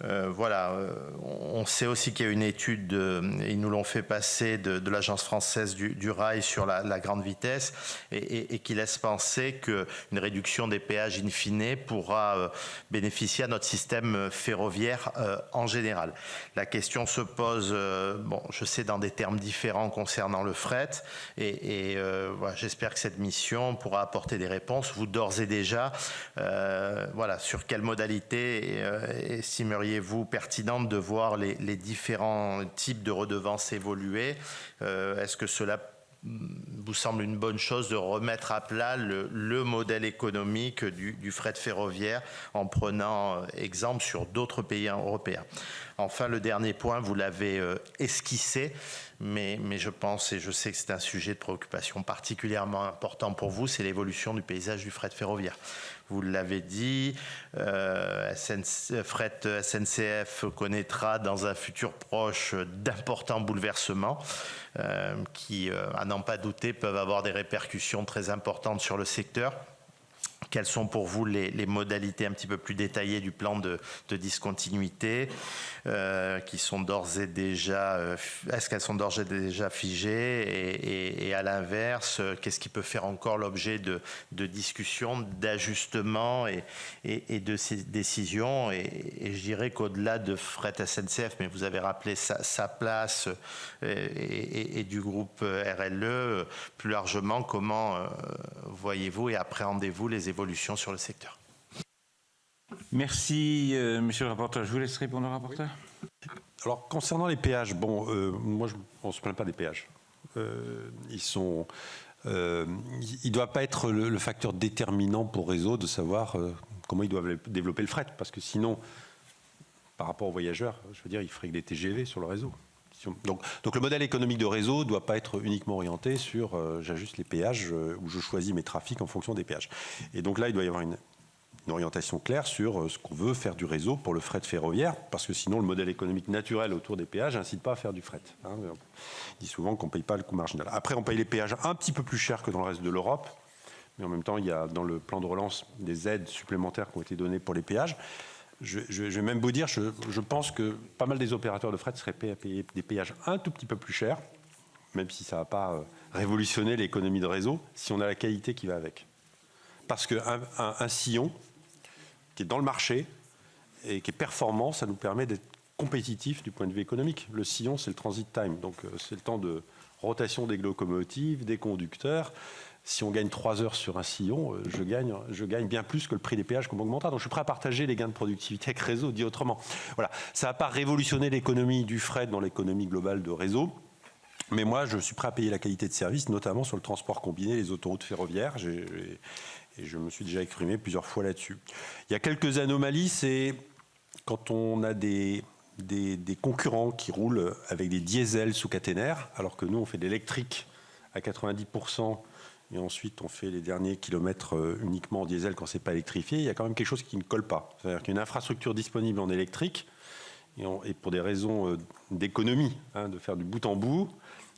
Voilà, on sait aussi qu'il y a une étude, ils nous l'ont fait passer, de l'Agence française du rail sur la grande vitesse et qui laisse penser qu'une réduction des péages in fine pourra bénéficier à notre système ferroviaire en général. La question se pose, bon, je sais, dans des termes différents concernant le fret et voilà, j'espère que cette mission pourra apporter des réponses. Vous, d'ores et déjà, voilà, sur quelle modalité estimeriez-vous pertinente de voir les différents types de redevances évoluer? Est-ce que cela vous semble une bonne chose de remettre à plat le modèle économique du fret ferroviaire en prenant exemple sur d'autres pays européens? Enfin, le dernier point, vous l'avez esquissé, mais je pense et je sais que c'est un sujet de préoccupation particulièrement important pour vous, c'est l'évolution du paysage du fret ferroviaire. Vous l'avez dit, Fret SNCF connaîtra dans un futur proche d'importants bouleversements qui, à n'en pas douter, peuvent avoir des répercussions très importantes sur le secteur. Quelles sont pour vous les modalités un petit peu plus détaillées du plan de discontinuité qui sont d'ores et déjà, est-ce qu'elles sont d'ores et déjà figées et à l'inverse, qu'est-ce qui peut faire encore l'objet de discussions, d'ajustements et de ces décisions et je dirais qu'au-delà de Fret SNCF, mais vous avez rappelé sa place et du groupe RLE, plus largement, comment voyez-vous et appréhendez-vous les évolutions sur le secteur? Merci, monsieur le rapporteur. Je vous laisse répondre au rapporteur. Alors, concernant les péages, bon, moi, on ne se plaint pas des péages. Ils ne doivent pas être le facteur déterminant pour Réseau de savoir comment ils doivent développer le fret. Parce que sinon, par rapport aux voyageurs, je veux dire, il ferait que des TGV sur le réseau. Donc le modèle économique de Réseau ne doit pas être uniquement orienté sur j'ajuste les péages ou je choisis mes trafics en fonction des péages. Et donc là, il doit y avoir une orientation claire sur ce qu'on veut faire du réseau pour le fret ferroviaire, parce que sinon le modèle économique naturel autour des péages n'incite pas à faire du fret. On dit souvent qu'on ne paye pas le coût marginal. Après, on paye les péages un petit peu plus cher que dans le reste de l'Europe, mais en même temps, il y a dans le plan de relance des aides supplémentaires qui ont été données pour les péages. Je vais même vous dire, je pense que pas mal des opérateurs de fret seraient prêts à payer des péages un tout petit peu plus chers, même si ça ne va pas révolutionner l'économie de réseau, si on a la qualité qui va avec. Parce qu'un sillon qui est dans le marché et qui est performant, ça nous permet d'être compétitifs du point de vue économique. Le sillon, c'est le transit time, donc c'est le temps de rotation des locomotives, des conducteurs. Si on gagne 3 heures sur un sillon, je gagne bien plus que le prix des péages qu'on augmentera. Donc je suis prêt à partager les gains de productivité avec Réseau, dit autrement. Voilà. Ça ne va pas révolutionner l'économie du fret dans l'économie globale de Réseau. Mais moi, je suis prêt à payer la qualité de service, notamment sur le transport combiné, les autoroutes ferroviaires. Et je me suis déjà exprimé plusieurs fois là-dessus. Il y a quelques anomalies, c'est quand on a des concurrents qui roulent avec des diesels sous caténaire, alors que nous, on fait de l'électrique à 90%, et ensuite on fait les derniers kilomètres uniquement en diesel quand ce n'est pas électrifié, il y a quand même quelque chose qui ne colle pas. C'est-à-dire qu'une infrastructure disponible en électrique, et pour des raisons d'économie, de faire du bout en bout,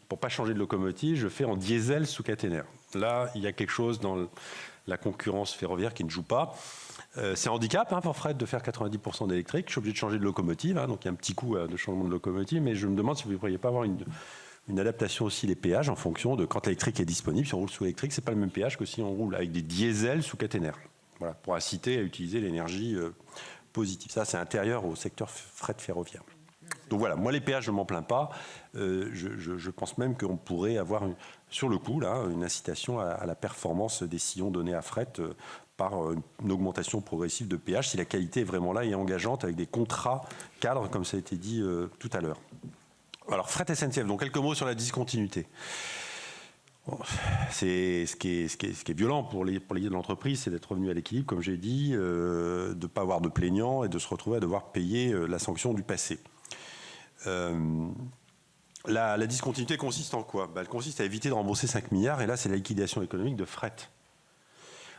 pour ne pas changer de locomotive, je fais en diesel sous caténaire. Là, il y a quelque chose dans la concurrence ferroviaire qui ne joue pas. C'est un handicap pour Fret de faire 90% d'électrique. Je suis obligé de changer de locomotive, donc il y a un petit coût de changement de locomotive, mais je me demande si vous ne pourriez pas avoir une adaptation aussi des péages en fonction de quand l'électrique est disponible. Si on roule sous électrique, ce n'est pas le même péage que si on roule avec des diesels sous caténaire. Voilà, pour inciter à utiliser l'énergie positive. Ça, c'est intérieur au secteur fret ferroviaire. Donc voilà, moi les péages, je ne m'en plains pas. Je pense même qu'on pourrait avoir, sur le coup, là, une incitation à la performance des sillons donnés à fret par une augmentation progressive de péages, si la qualité est vraiment là et engageante, avec des contrats cadres, comme ça a été dit tout à l'heure. Alors, Fret SNCF, donc quelques mots sur la discontinuité. Bon, ce qui est violent pour les de l'entreprise, c'est d'être revenu à l'équilibre, comme j'ai dit, de ne pas avoir de plaignants et de se retrouver à devoir payer la sanction du passé. La discontinuité consiste en quoi ? Elle consiste à éviter de rembourser 5 milliards, et là, c'est la liquidation économique de Fret.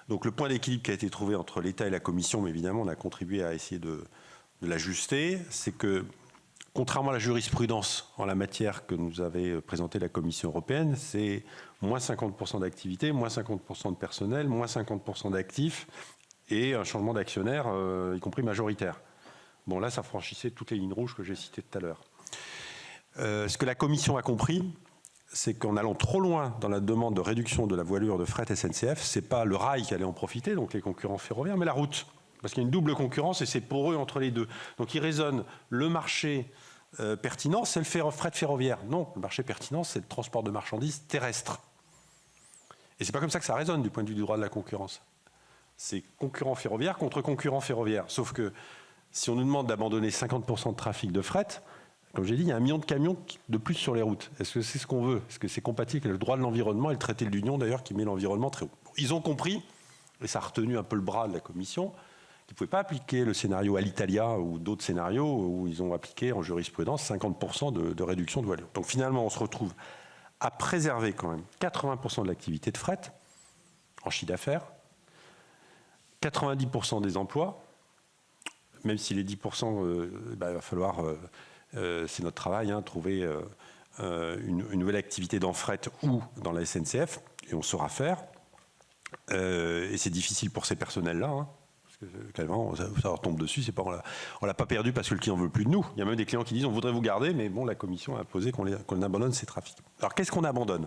Donc, le point d'équilibre qui a été trouvé entre l'État et la Commission, mais évidemment, on a contribué à essayer de l'ajuster, c'est que, contrairement à la jurisprudence en la matière que nous avait présentée la Commission européenne, c'est moins 50% d'activité, moins 50% de personnel, moins 50% d'actifs et un changement d'actionnaire, y compris majoritaire. Bon, là, ça franchissait toutes les lignes rouges que j'ai citées tout à l'heure. Ce que la Commission a compris, c'est qu'en allant trop loin dans la demande de réduction de la voilure de fret SNCF, ce n'est pas le rail qui allait en profiter, donc les concurrents ferroviaires, mais la route. Parce qu'il y a une double concurrence et c'est pour eux entre les deux. Donc ils raisonnent le marché pertinent, c'est le fret ferroviaire. Non, le marché pertinent, c'est le transport de marchandises terrestre. Et c'est pas comme ça que ça résonne du point de vue du droit de la concurrence. C'est concurrent ferroviaire contre concurrent ferroviaire. Sauf que si on nous demande d'abandonner 50% de trafic de fret, comme j'ai dit, il y a 1 million de camions de plus sur les routes. Est-ce que c'est ce qu'on veut? Est-ce que c'est compatible avec le droit de l'environnement et le traité de l'Union d'ailleurs qui met l'environnement très haut? Ils ont compris, et ça a retenu un peu le bras de la Commission, qu'ils ne pouvaient pas appliquer le scénario Alitalia ou d'autres scénarios où ils ont appliqué en jurisprudence 50% de réduction de voilure. Donc finalement, on se retrouve à préserver quand même 80% de l'activité de fret en chiffre d'affaires, 90% des emplois, même si les 10%, il va falloir... c'est notre travail, trouver une nouvelle activité dans fret ou dans la SNCF, et on saura faire. Et c'est difficile pour ces personnels-là, parce que clairement, ça leur tombe dessus. C'est pas, on l'a pas perdu parce que le client veut plus de nous. Il y a même des clients qui disent on voudrait vous garder, mais bon, la Commission a imposé qu'on abandonne ces trafics. Alors qu'est-ce qu'on abandonne?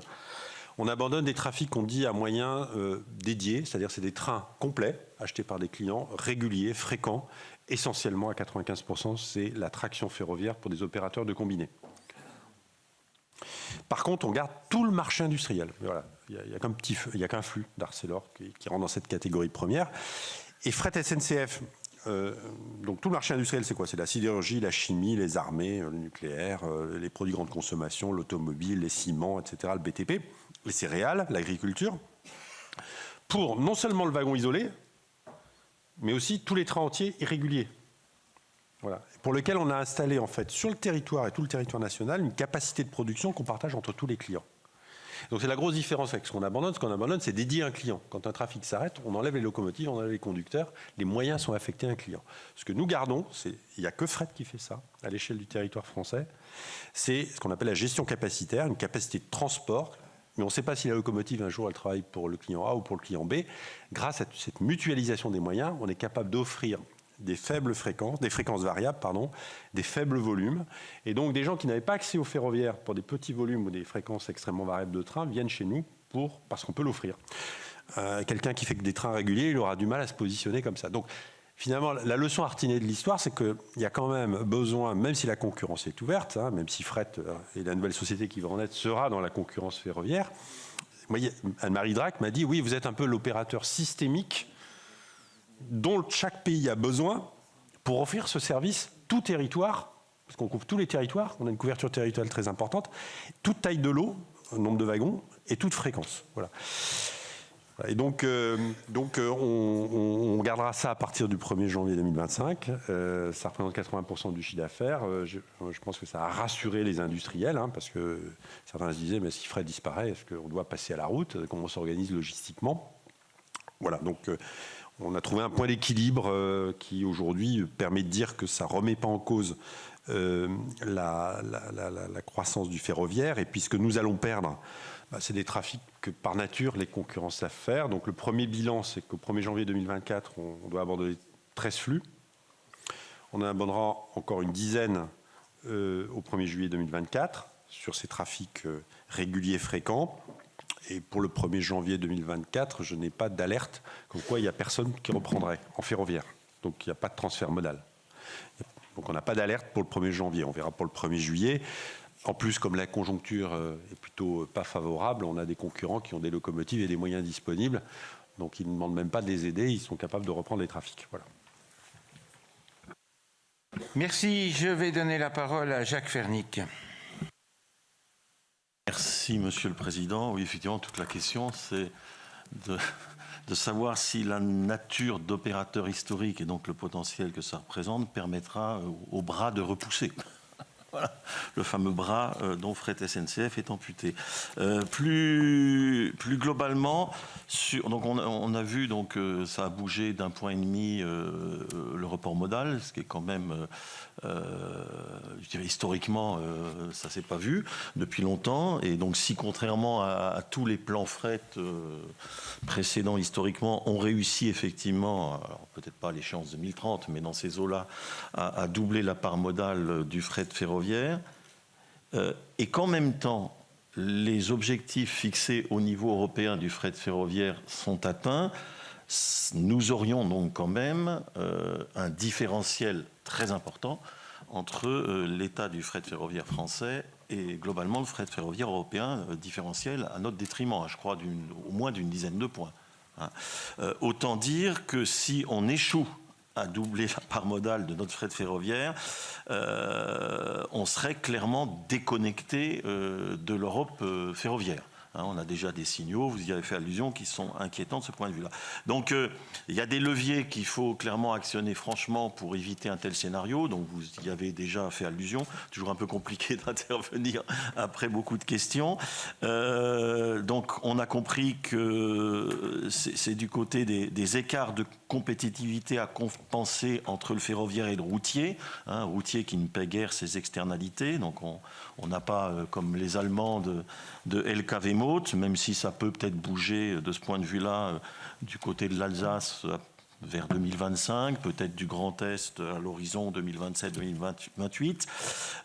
On abandonne des trafics qu'on dit à moyens dédiés, c'est-à-dire c'est des trains complets achetés par des clients réguliers, fréquents. Essentiellement, à 95%, c'est la traction ferroviaire pour des opérateurs de combinés. Par contre, on garde tout le marché industriel. Voilà. Il n'y a qu'un flux d'Arcelor qui rentre dans cette catégorie première. Et fret SNCF, donc tout le marché industriel, c'est quoi? C'est la sidérurgie, la chimie, les armées, le nucléaire, les produits grande consommation, l'automobile, les ciments, etc., le BTP, les céréales, l'agriculture. Pour non seulement le wagon isolé, mais aussi tous les trains entiers irréguliers. Voilà. Pour lequel on a installé en fait sur le territoire et tout le territoire national une capacité de production qu'on partage entre tous les clients. Donc c'est la grosse différence avec ce qu'on abandonne. Ce qu'on abandonne, c'est dédié à un client. Quand un trafic s'arrête, on enlève les locomotives, on enlève les conducteurs, les moyens sont affectés à un client. Ce que nous gardons, il n'y a que Fret qui fait ça à l'échelle du territoire français, c'est ce qu'on appelle la gestion capacitaire, une capacité de transport. Mais on ne sait pas si la locomotive, un jour, elle travaille pour le client A ou pour le client B. Grâce à cette mutualisation des moyens, on est capable d'offrir des faibles fréquences, des fréquences variables, des faibles volumes. Et donc, des gens qui n'avaient pas accès au ferroviaire pour des petits volumes ou des fréquences extrêmement variables de train viennent chez nous parce qu'on peut l'offrir. Quelqu'un qui fait que des trains réguliers, il aura du mal à se positionner comme ça. Donc, finalement, la leçon à retenir de l'histoire, c'est qu'il y a quand même besoin, même si la concurrence est ouverte, même si Fret et la nouvelle société qui va en être sera dans la concurrence ferroviaire, Anne-Marie Drac m'a dit, oui, vous êtes un peu l'opérateur systémique dont chaque pays a besoin pour offrir ce service tout territoire, parce qu'on couvre tous les territoires, on a une couverture territoriale très importante, toute taille de lot, nombre de wagons, et toute fréquence. Voilà. Et donc on gardera ça à partir du 1er janvier 2025. Ça représente 80% du chiffre d'affaires. Je pense que ça a rassuré les industriels, parce que certains se disaient, mais si Fret disparaît, est-ce qu'on doit passer à la route? Comment on s'organise logistiquement? Voilà, donc on a trouvé un point d'équilibre qui aujourd'hui permet de dire que ça ne remet pas en cause la croissance du ferroviaire. Et puis ce que nous allons perdre, c'est des trafics que par nature les concurrents savent faire. Donc le premier bilan, c'est qu'au 1er janvier 2024, on doit abandonner 13 flux. On en abandonnera encore une dizaine au 1er juillet 2024 sur ces trafics réguliers fréquents. Et pour le 1er janvier 2024, je n'ai pas d'alerte comme quoi il n'y a personne qui reprendrait en ferroviaire. Donc il n'y a pas de transfert modal. Donc on n'a pas d'alerte pour le 1er janvier. On verra pour le 1er juillet. En plus, comme la conjoncture est plutôt pas favorable, on a des concurrents qui ont des locomotives et des moyens disponibles. Donc ils ne demandent même pas de les aider, ils sont capables de reprendre les trafics. Voilà. Merci. Je vais donner la parole à Jacques Fernic. Merci, Monsieur le Président. Oui, effectivement, toute la question, c'est de savoir si la nature d'opérateur historique et donc le potentiel que ça représente permettra aux bras de repousser. Voilà, le fameux bras dont Fret SNCF est amputé. Plus globalement, donc on a vu donc ça a bougé d'1,5 point le report modal, ce qui est quand même, je dirais historiquement, ça s'est pas vu depuis longtemps. Et donc si contrairement à tous les plans fret précédents historiquement, on réussit effectivement, alors peut-être pas à l'échéance 2030, mais dans ces eaux-là, à doubler la part modale du fret ferroviaire, et qu'en même temps, les objectifs fixés au niveau européen du fret ferroviaire sont atteints, nous aurions donc quand même un différentiel très important entre l'état du fret ferroviaire français et globalement le fret ferroviaire européen, différentiel à notre détriment, je crois au moins d'une dizaine de points. Autant dire que si on échoue à doubler la part modale de notre fret ferroviaire, on serait clairement déconnecté de l'Europe ferroviaire. On a déjà des signaux, vous y avez fait allusion, qui sont inquiétants de ce point de vue-là. Donc, il y a des leviers qu'il faut clairement actionner franchement pour éviter un tel scénario. Donc, vous y avez déjà fait allusion. Toujours un peu compliqué d'intervenir après beaucoup de questions. Donc, on a compris que c'est du côté des écarts de compétitivité à compenser entre le ferroviaire et le routier. Routier qui ne paie guère ses externalités. Donc, on n'a pas, comme les Allemands, de LKW Maut, même si ça peut peut-être bouger de ce point de vue-là du côté de l'Alsace vers 2025, peut-être du Grand Est à l'horizon 2027-2028.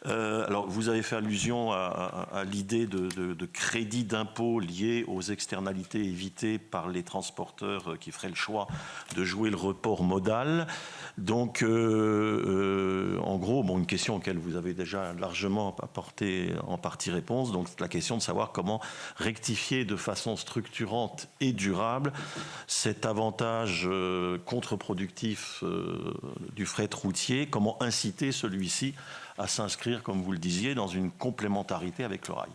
Alors, vous avez fait allusion à l'idée de crédit d'impôt lié aux externalités évitées par les transporteurs qui feraient le choix de jouer le report modal. Donc, en gros, une question auquel vous avez déjà largement apporté en partie réponse, donc c'est la question de savoir comment rectifier de façon structurante et durable cet avantage contre-productif du fret routier, comment inciter celui-ci à s'inscrire, comme vous le disiez, dans une complémentarité avec le rail.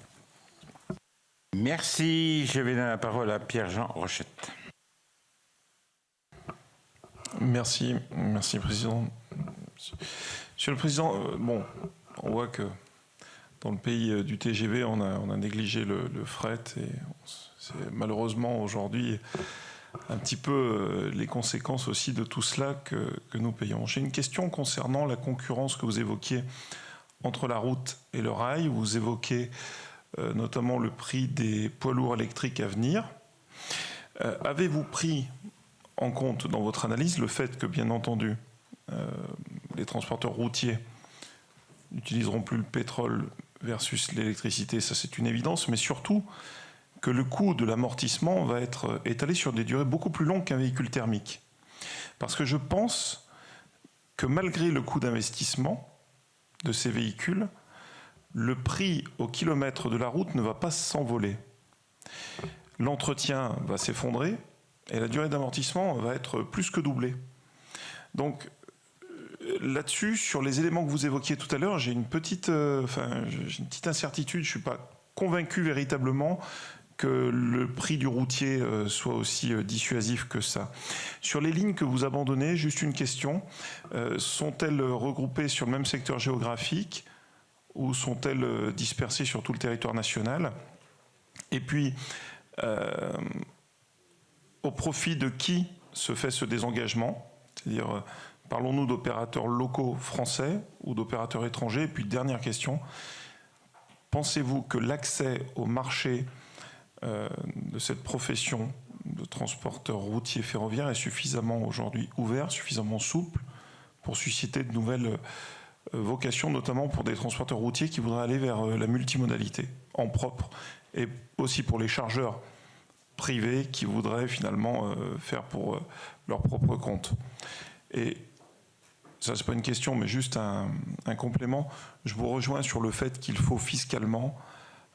Merci. Je vais donner la parole à Pierre-Jean Rochette. Merci, Président. Monsieur le Président, on voit que dans le pays du TGV, on a négligé le fret et c'est malheureusement aujourd'hui un petit peu les conséquences aussi de tout cela que nous payons. J'ai une question concernant la concurrence que vous évoquiez entre la route et le rail. Vous évoquez notamment le prix des poids lourds électriques à venir. Avez-vous pris en compte dans votre analyse le fait que, bien entendu, les transporteurs routiers n'utiliseront plus le pétrole versus l'électricité, ça c'est une évidence, mais surtout que le coût de l'amortissement va être étalé sur des durées beaucoup plus longues qu'un véhicule thermique. Parce que je pense que malgré le coût d'investissement de ces véhicules, le prix au kilomètre de la route ne va pas s'envoler. L'entretien va s'effondrer et la durée d'amortissement va être plus que doublée. Donc là-dessus, sur les éléments que vous évoquiez tout à l'heure, j'ai une petite incertitude. Je ne suis pas convaincu véritablement que le prix du routier soit aussi dissuasif que ça. Sur les lignes que vous abandonnez, juste une question. Sont-elles regroupées sur le même secteur géographique ou sont-elles dispersées sur tout le territoire national? Et puis, au profit de qui se fait ce désengagement? C'est-à-dire, parlons-nous d'opérateurs locaux français ou d'opérateurs étrangers? Et puis, dernière question, pensez-vous que l'accès au marché de cette profession de transporteur routier ferroviaire est suffisamment aujourd'hui ouvert, suffisamment souple pour susciter de nouvelles vocations, notamment pour des transporteurs routiers qui voudraient aller vers la multimodalité en propre, et aussi pour les chargeurs privés qui voudraient finalement faire pour leur propre compte. Et ça, c'est pas une question, mais juste un complément. Je vous rejoins sur le fait qu'il faut fiscalement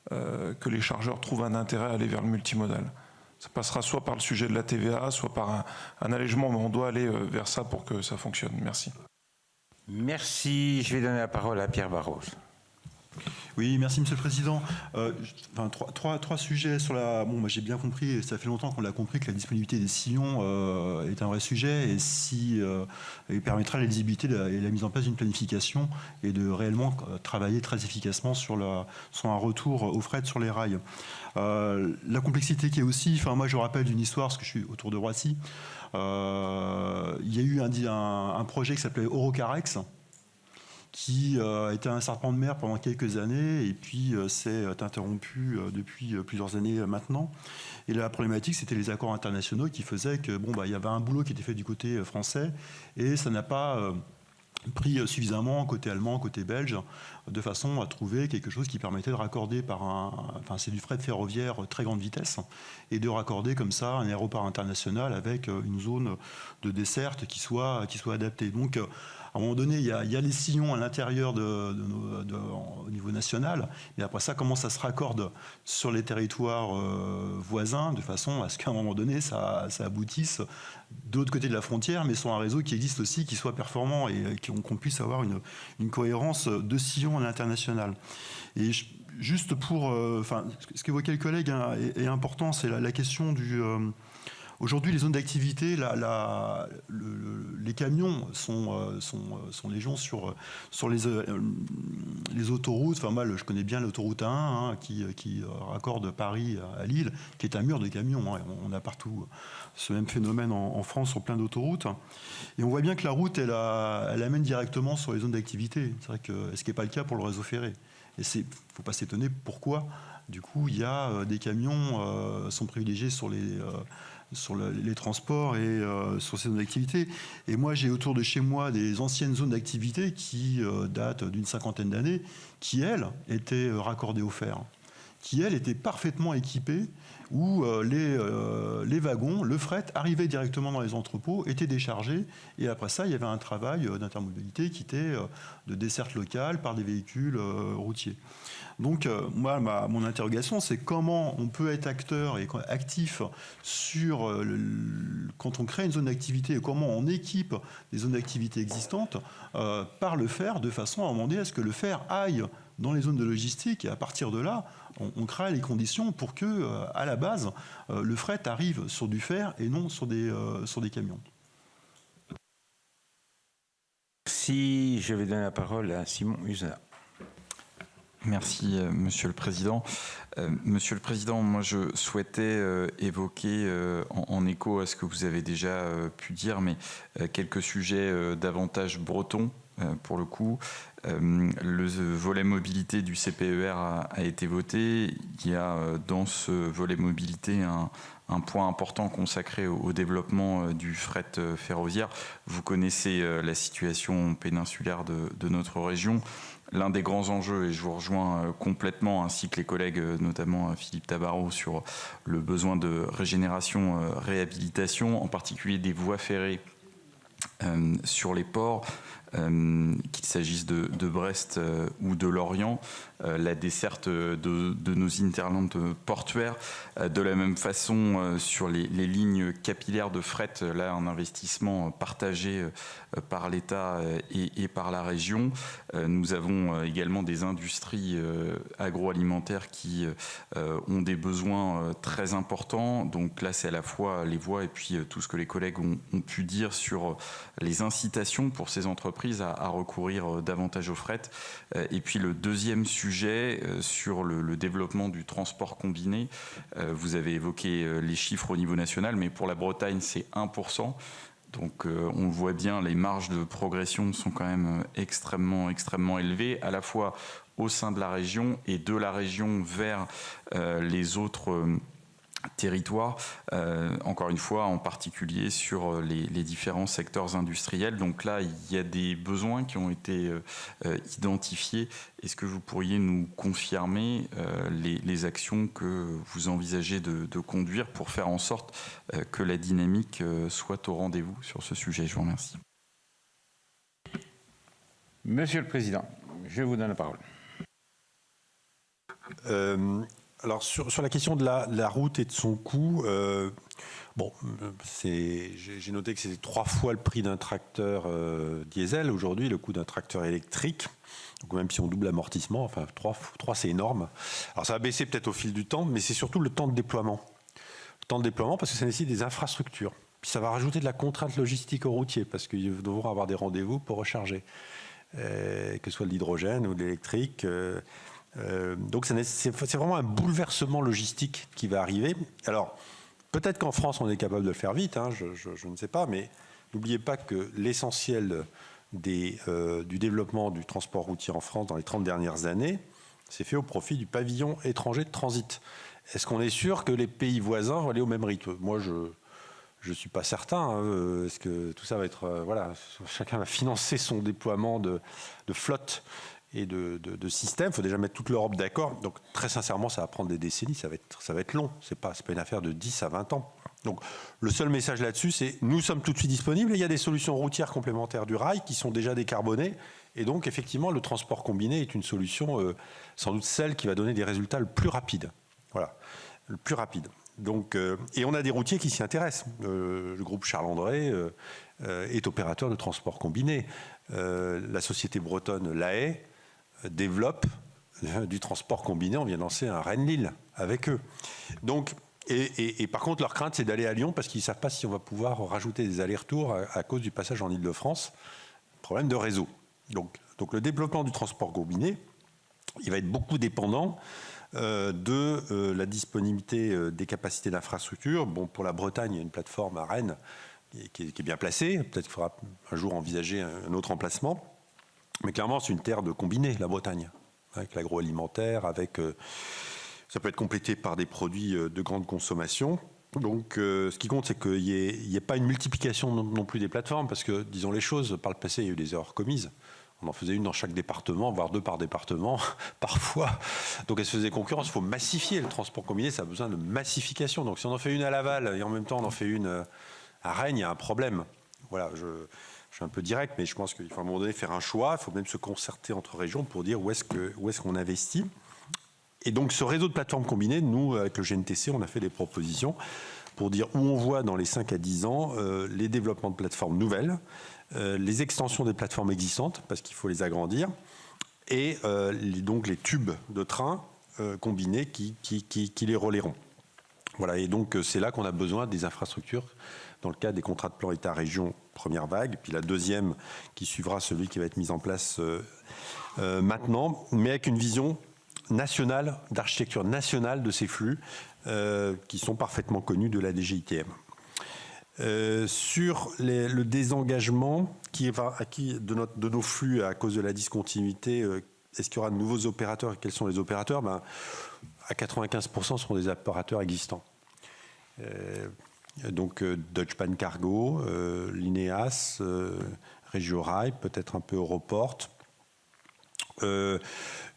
que les chargeurs trouvent un intérêt à aller vers le multimodal. Ça passera soit par le sujet de la TVA, soit par un allègement, mais on doit aller vers ça pour que ça fonctionne. Merci. Merci. Je vais donner la parole à Pierre Barros. Oui, merci Monsieur le Président. Trois sujets sur la... Bon, moi j'ai bien compris, et ça fait longtemps qu'on l'a compris, que la disponibilité des sillons est un vrai sujet et il permettra la lisibilité et la mise en place d'une planification et de réellement travailler très efficacement sur un retour au fret sur les rails. La complexité qui est aussi... moi je rappelle d'une histoire, parce que je suis autour de Roissy. Il y a eu un projet qui s'appelait Eurocarex, qui était un serpent de mer pendant quelques années et puis s'est interrompu depuis plusieurs années maintenant. Et la problématique, c'était les accords internationaux qui faisaient que il y avait un boulot qui était fait du côté français et ça n'a pas pris suffisamment côté allemand, côté belge, de façon à trouver quelque chose qui permettait de raccorder c'est du fret ferroviaire très grande vitesse, et de raccorder comme ça un aéroport international avec une zone de desserte qui soit adaptée. Donc, à un moment donné, il y a les sillons à l'intérieur au niveau national, et après ça, comment ça se raccorde sur les territoires voisins, de façon à ce qu'à un moment donné, ça aboutisse de l'autre côté de la frontière, mais sur un réseau qui existe aussi, qui soit performant et qu'on puisse avoir une cohérence de sillons à l'international. Et juste pour... ce qu'évoquait le collègue est important, c'est la question du... Aujourd'hui, les zones d'activité, les camions sont légion sur les autoroutes. Moi, je connais bien l'autoroute A1 qui raccorde Paris à Lille, qui est un mur de camions. On a partout ce même phénomène en France sur plein d'autoroutes. Et on voit bien que la route, elle amène directement sur les zones d'activité. C'est vrai que ce qui n'est pas le cas pour le réseau ferré. Et il ne faut pas s'étonner pourquoi, du coup, il y a des camions sont privilégiés sur les transports et sur ces zones d'activité. Et moi, j'ai autour de chez moi des anciennes zones d'activité qui datent d'une 50aine d'années, qui, elles, étaient raccordées au fer, qui, elles, étaient parfaitement équipées, où les wagons, le fret, arrivaient directement dans les entrepôts, étaient déchargés, et après ça, il y avait un travail d'intermobilité qui était de desserte locale par des véhicules routiers. Donc, moi, mon interrogation, c'est comment on peut être acteur et actif sur quand on crée une zone d'activité et comment on équipe des zones d'activité existantes par le fer, de façon à demander à ce que le fer aille dans les zones de logistique, et à partir de là, on crée les conditions pour que, à la base, le fret arrive sur du fer et non sur des camions. Si je vais donner la parole à Simon Husa. Merci, Monsieur le Président. Monsieur le Président, moi je souhaitais évoquer, en écho à ce que vous avez déjà pu dire, mais quelques sujets davantage bretons, pour le coup. Le volet mobilité du CPER a été voté. Il y a dans ce volet mobilité un point important consacré au développement du fret ferroviaire. Vous connaissez la situation péninsulaire de notre région. L'un des grands enjeux, et je vous rejoins complètement, ainsi que les collègues, notamment Philippe Tabarot, sur le besoin de régénération, réhabilitation, en particulier des voies ferrées sur les ports, qu'il s'agisse de Brest ou de Lorient, la desserte de nos hinterlands portuaires. De la même façon, sur les lignes capillaires de fret, là, un investissement partagé par l'État et par la région. Nous avons également des industries agroalimentaires qui ont des besoins très importants. Donc là, c'est à la fois les voies et puis tout ce que les collègues ont pu dire sur les incitations pour ces entreprises à recourir davantage au fret. Et puis le deuxième sujet, sur le développement du transport combiné. Vous avez évoqué les chiffres au niveau national, mais pour la Bretagne, c'est 1%. Donc on voit bien, les marges de progression sont quand même extrêmement élevées, à la fois au sein de la région et de la région vers les autres territoire, encore une fois, en particulier sur les différents secteurs industriels. Donc là, il y a des besoins qui ont été identifiés. Est-ce que vous pourriez nous confirmer les actions que vous envisagez de conduire pour faire en sorte que la dynamique soit au rendez-vous sur ce sujet? Je vous remercie. Monsieur le Président, je vous donne la parole. Alors sur la question de la route et de son coût, j'ai noté que c'était 3 fois le prix d'un tracteur diesel aujourd'hui, le coût d'un tracteur électrique. Donc même si on double l'amortissement, enfin 3 c'est énorme. Alors ça va baisser peut-être au fil du temps, mais c'est surtout le temps de déploiement. Le temps de déploiement parce que ça nécessite des infrastructures. Puis ça va rajouter de la contrainte logistique aux routiers parce qu'ils devront avoir des rendez-vous pour recharger, que ce soit de l'hydrogène ou de l'électrique. Donc c'est vraiment un bouleversement logistique qui va arriver. Alors peut-être qu'en France on est capable de le faire vite, je ne sais pas, mais n'oubliez pas que l'essentiel du développement du transport routier en France dans les 30 dernières années s'est fait au profit du pavillon étranger de transit. Est-ce qu'on est sûr que les pays voisins vont aller au même rythme? Moi, je ne suis pas certain. Est-ce que tout ça va être... chacun va financer son déploiement de flotte et de système. Il faut déjà mettre toute l'Europe d'accord. Donc, très sincèrement, ça va prendre des décennies. Ça va être long. Ce n'est pas une affaire de 10 à 20 ans. Donc, le seul message là-dessus, c'est nous sommes tout de suite disponibles. Et il y a des solutions routières complémentaires du rail qui sont déjà décarbonées. Et donc, effectivement, le transport combiné est une solution, sans doute celle qui va donner des résultats le plus rapides. Voilà, le plus rapide. Donc, et on a des routiers qui s'y intéressent. Le groupe Charles-André est opérateur de transport combiné. La société bretonne La Haye développe du transport combiné. On vient de lancer un Rennes-Lille avec eux. Donc, et par contre, leur crainte, c'est d'aller à Lyon parce qu'ils ne savent pas si on va pouvoir rajouter des allers-retours à cause du passage en Île-de-France. Problème de réseau. Donc le développement du transport combiné, il va être beaucoup dépendant de la disponibilité des capacités d'infrastructure. Bon, pour la Bretagne, il y a une plateforme à Rennes qui est bien placée. Peut-être qu'il faudra un jour envisager un autre emplacement. Mais clairement, c'est une terre de combiné, la Bretagne, avec l'agroalimentaire, ça peut être complété par des produits de grande consommation. Donc, ce qui compte, c'est qu'il n'y ait pas une multiplication non plus des plateformes, parce que, disons les choses, par le passé, il y a eu des erreurs commises. On en faisait une dans chaque département, voire 2 par département, parfois. Donc, elle se faisait concurrence. Il faut massifier le transport combiné, ça a besoin de massification. Donc, si on en fait une à Laval et en même temps on en fait une à Rennes, il y a un problème. Voilà, je suis un peu direct, mais je pense qu'il faut à un moment donné faire un choix. Il faut même se concerter entre régions pour dire où est-ce qu'on investit. Et donc, ce réseau de plateformes combinées, nous, avec le GNTC, on a fait des propositions pour dire où on voit dans les 5 à 10 ans les développements de plateformes nouvelles, les extensions des plateformes existantes, parce qu'il faut les agrandir, et donc les tubes de train combinés qui les relayeront. Voilà, et donc c'est là qu'on a besoin des infrastructures dans le cadre des contrats de plan État-région première vague, puis la deuxième qui suivra celui qui va être mis en place maintenant, mais avec une vision nationale, d'architecture nationale de ces flux qui sont parfaitement connus de la DGITM. Sur le désengagement de nos flux à cause de la discontinuité, est-ce qu'il y aura de nouveaux opérateurs et quels sont les opérateurs? À 95%, ce seront des opérateurs existants. Donc Deutsche Bahn Cargo, Lineas, Regio-Rail, peut-être un peu Europort.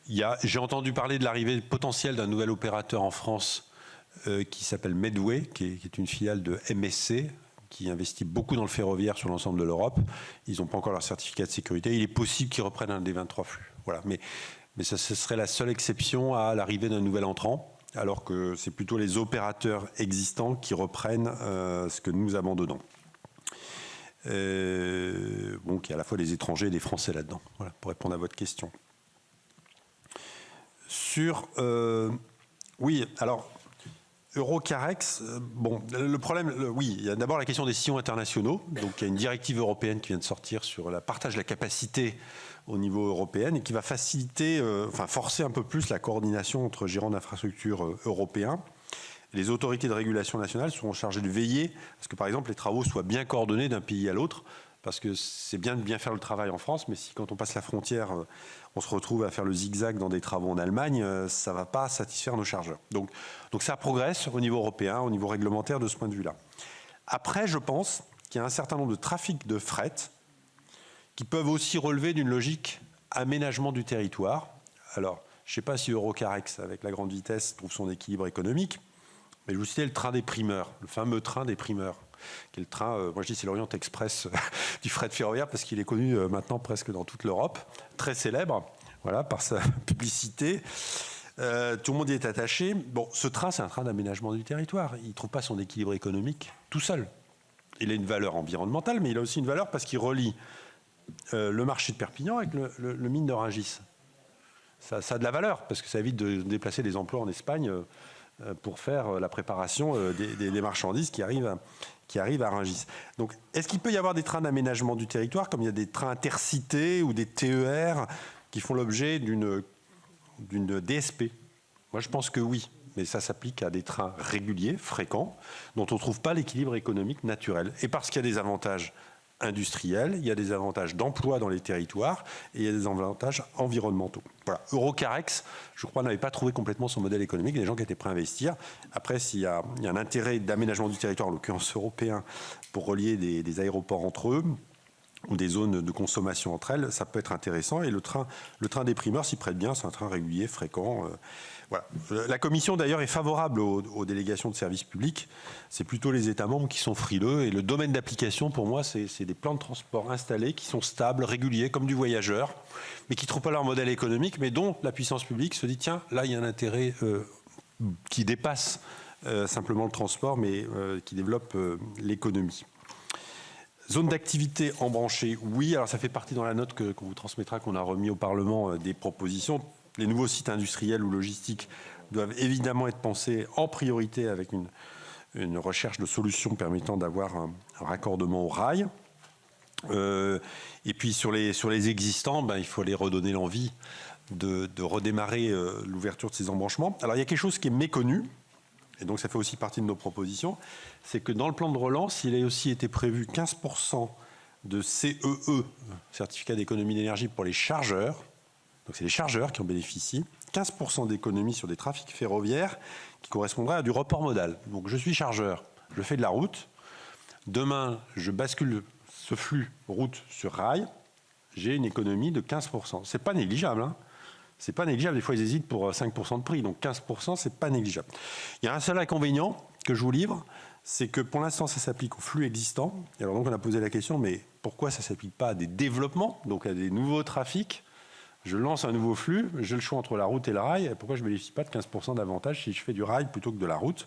J'ai entendu parler de l'arrivée potentielle d'un nouvel opérateur en France qui s'appelle Medway, qui est une filiale de MSC, qui investit beaucoup dans le ferroviaire sur l'ensemble de l'Europe. Ils n'ont pas encore leur certificat de sécurité. Il est possible qu'ils reprennent un des 23 flux. Voilà. Mais ce serait la seule exception à l'arrivée d'un nouvel entrant, alors que c'est plutôt les opérateurs existants qui reprennent ce que nous abandonnons. Qu'il y a à la fois des étrangers et des Français là-dedans. Voilà, pour répondre à votre question. Oui, alors, Eurocarex, le problème, oui, il y a d'abord la question des sillons internationaux. Donc, il y a une directive européenne qui vient de sortir sur le partage de la capacité au niveau européen et qui va forcer un peu plus la coordination entre gérants d'infrastructures européens. Les autorités de régulation nationales seront chargées de veiller à ce que, par exemple, les travaux soient bien coordonnés d'un pays à l'autre, parce que c'est bien de bien faire le travail en France, mais si quand on passe la frontière, on se retrouve à faire le zigzag dans des travaux en Allemagne, ça ne va pas satisfaire nos chargeurs. Donc ça progresse au niveau européen, au niveau réglementaire de ce point de vue-là. Après, je pense qu'il y a un certain nombre de trafics de fret qui peuvent aussi relever d'une logique aménagement du territoire. Alors, je ne sais pas si Eurocarex, avec la grande vitesse, trouve son équilibre économique, mais je vous citais le train des primeurs, le fameux train des primeurs, qui est le train, moi je dis c'est l'Orient Express du fret ferroviaire, parce qu'il est connu maintenant presque dans toute l'Europe, très célèbre, voilà, par sa publicité. Tout le monde y est attaché. Bon, ce train, c'est un train d'aménagement du territoire. Il ne trouve pas son équilibre économique tout seul. Il a une valeur environnementale, mais il a aussi une valeur parce qu'il relie le marché de Perpignan avec le mine de Rungis. Ça a de la valeur, parce que ça évite de déplacer des emplois en Espagne pour faire la préparation des marchandises qui arrivent à Rungis. Donc, est-ce qu'il peut y avoir des trains d'aménagement du territoire, comme il y a des trains intercités ou des TER qui font l'objet d'une DSP? Moi, je pense que oui. Mais ça s'applique à des trains réguliers, fréquents, dont on ne trouve pas l'équilibre économique naturel. Et parce qu'il y a des avantages industriels, il y a des avantages d'emploi dans les territoires, et il y a des avantages environnementaux. Voilà. Eurocarex, je crois, n'avait pas trouvé complètement son modèle économique, des gens qui étaient prêts à investir. Après, s'il y a un intérêt d'aménagement du territoire, en l'occurrence européen, pour relier des aéroports entre eux, ou des zones de consommation entre elles, ça peut être intéressant. Et le train des primeurs s'y prête bien, c'est un train régulier, fréquent. Voilà. La Commission, d'ailleurs, est favorable aux délégations de services publics. C'est plutôt les États membres qui sont frileux. Et le domaine d'application, pour moi, c'est des plans de transport installés qui sont stables, réguliers, comme du voyageur, mais qui ne trouvent pas leur modèle économique, mais dont la puissance publique se dit, tiens, là, il y a un intérêt qui dépasse simplement le transport, mais qui développe l'économie. Zone d'activité embranchée, oui. Alors ça fait partie dans la note qu'on vous transmettra, qu'on a remis au Parlement, des propositions. Les nouveaux sites industriels ou logistiques doivent évidemment être pensés en priorité avec une recherche de solutions permettant d'avoir un raccordement au rail. Et puis sur les existants, il faut les redonner l'envie de redémarrer l'ouverture de ces embranchements. Alors il y a quelque chose qui est méconnu, et donc ça fait aussi partie de nos propositions, c'est que dans le plan de relance, il a aussi été prévu 15% de CEE, certificat d'économie d'énergie, pour les chargeurs. Donc c'est les chargeurs qui en bénéficient. 15% d'économie sur des trafics ferroviaires qui correspondraient à du report modal. Donc je suis chargeur, je fais de la route. Demain, je bascule ce flux route sur rail. J'ai une économie de 15%. C'est pas négligeable, hein. C'est pas négligeable. Des fois, ils hésitent pour 5% de prix. Donc 15%, c'est pas négligeable. Il y a un seul inconvénient que je vous livre, c'est que pour l'instant, ça s'applique aux flux existants. Et alors donc, on a posé la question, mais pourquoi ça ne s'applique pas à des développements, donc à des nouveaux trafics? Je lance un nouveau flux, j'ai le choix entre la route et le rail. Et pourquoi je ne bénéficie pas de 15% d'avantage si je fais du rail plutôt que de la route?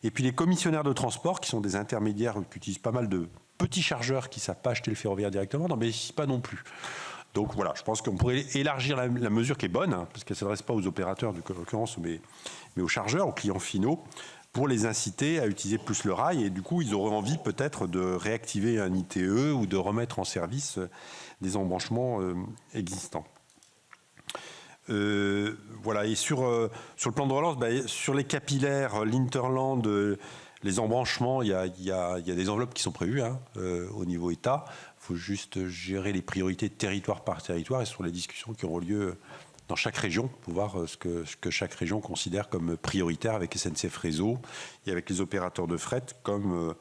Et puis les commissionnaires de transport, qui sont des intermédiaires qui utilisent pas mal de petits chargeurs qui ne savent pas acheter le ferroviaire directement, n'en bénéficient pas non plus. Donc voilà, je pense qu'on pourrait élargir la mesure qui est bonne, hein, parce qu'elle ne s'adresse pas aux opérateurs, en l'occurrence, mais aux chargeurs, aux clients finaux, pour les inciter à utiliser plus le rail. Et du coup, ils auraient envie peut-être de réactiver un ITE ou de remettre en service des embranchements existants. Voilà, et sur le plan de relance, sur les capillaires, l'Interland, les embranchements, il y a des enveloppes qui sont prévues au niveau État. Il faut juste gérer les priorités territoire par territoire et sur les discussions qui auront lieu dans chaque région pour voir ce que chaque région considère comme prioritaire avec SNCF Réseau et avec les opérateurs de fret comme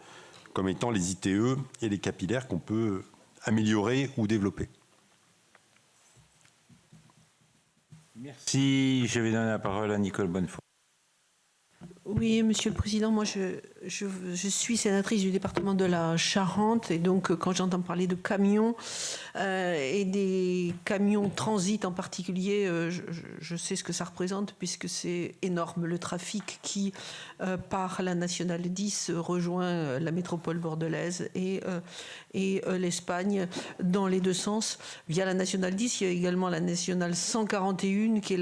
étant les ITE et les capillaires qu'on peut améliorer ou développer. Merci. Je vais donner la parole à Nicole Bonnefoy. Oui, Monsieur le Président, moi je suis sénatrice du département de la Charente et donc quand j'entends parler de camions et des camions transit en particulier, je sais ce que ça représente puisque c'est énorme le trafic qui par la nationale 10 rejoint la métropole bordelaise et l'Espagne dans les deux sens via la nationale 10. Il y a également la nationale 141 qui est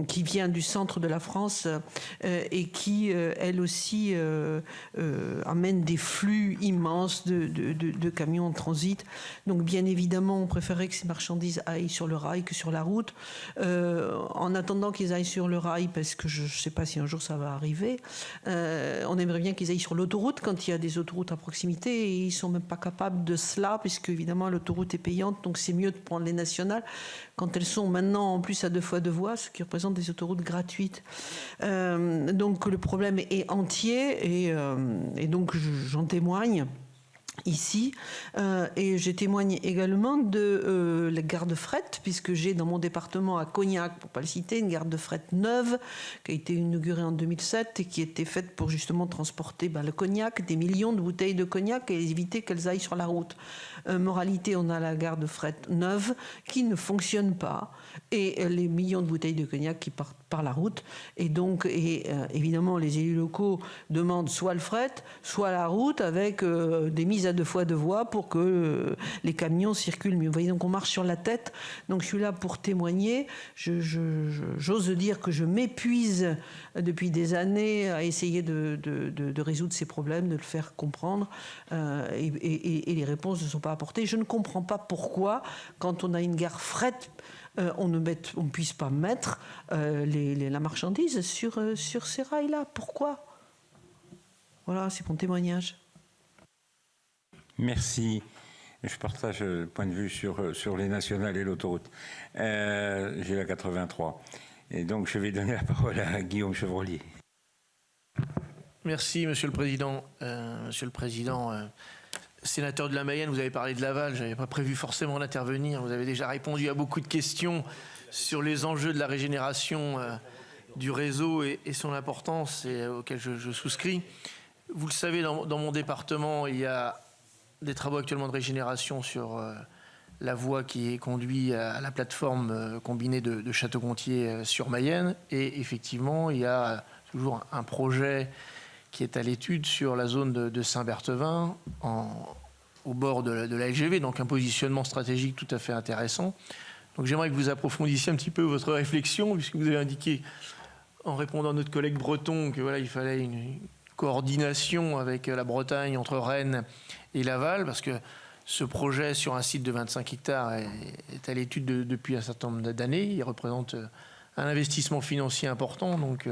qui vient du centre de la France et qui, elle aussi, amène des flux immenses de camions en transit. Donc, bien évidemment, on préférait que ces marchandises aillent sur le rail que sur la route. En attendant qu'ils aillent sur le rail, parce que je ne sais pas si un jour ça va arriver, on aimerait bien qu'ils aillent sur l'autoroute quand il y a des autoroutes à proximité et ils ne sont même pas capables de cela, puisque évidemment l'autoroute est payante, donc c'est mieux de prendre les nationales quand elles sont maintenant en plus à 2 fois 2 voies, ce qui représente des autoroutes gratuites. Donc le problème est entier et donc j'en témoigne ici et je témoigne également de la gare de fret, puisque j'ai dans mon département à Cognac, pour ne pas le citer, une gare de fret neuve qui a été inaugurée en 2007 et qui était faite pour justement transporter le cognac, des millions de bouteilles de cognac et éviter qu'elles aillent sur la route. Moralité, on a la gare de fret neuve qui ne fonctionne pas et les millions de bouteilles de cognac qui partent par la route. Et donc, évidemment, les élus locaux demandent soit le fret, soit la route, avec des mises à 2 fois 2 voies pour que les camions circulent mieux. Vous voyez, donc on marche sur la tête. Donc je suis là pour témoigner. J'ose dire que je m'épuise depuis des années à essayer de résoudre ces problèmes, de le faire comprendre. Et les réponses ne sont pas apportées. Je ne comprends pas pourquoi, quand on a une gare fret, on ne puisse pas mettre la marchandise sur ces rails-là. Pourquoi? Voilà, c'est mon témoignage. Merci. Je partage le point de vue sur les nationales et l'autoroute. J'ai la 83. Et donc, je vais donner la parole à Guillaume Chevrollier. Merci, Monsieur le Président. Monsieur le Président, sénateur de la Mayenne, vous avez parlé de Laval. Je n'avais pas prévu forcément d'intervenir. Vous avez déjà répondu à beaucoup de questions sur les enjeux de la régénération du réseau et son importance, et auquel je souscris. Vous le savez, dans mon département, il y a des travaux actuellement de régénération sur la voie qui conduit à la plateforme combinée de Château-Gontier sur Mayenne. Et effectivement, il y a toujours un projet qui est à l'étude sur la zone de Saint-Berthevin, au bord de la LGV, donc un positionnement stratégique tout à fait intéressant. Donc j'aimerais que vous approfondissiez un petit peu votre réflexion, puisque vous avez indiqué, en répondant à notre collègue breton, que voilà, il fallait une coordination avec la Bretagne, entre Rennes et Laval, parce que ce projet sur un site de 25 hectares est à l'étude depuis un certain nombre d'années. Il représente un investissement financier important, donc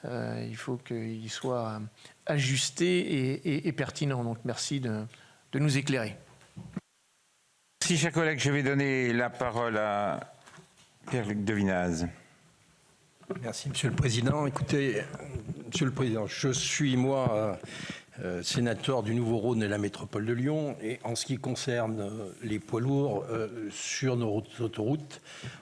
il faut qu'il soit ajusté et pertinent. Donc merci de nous éclairer. Merci, chers collègues. Je vais donner la parole à Pierre-Luc Devinaz. Merci, Monsieur le Président. Écoutez, Monsieur le Président, je suis, moi, sénateur du Nouveau-Rhône et la métropole de Lyon. Et en ce qui concerne les poids lourds sur nos autoroutes,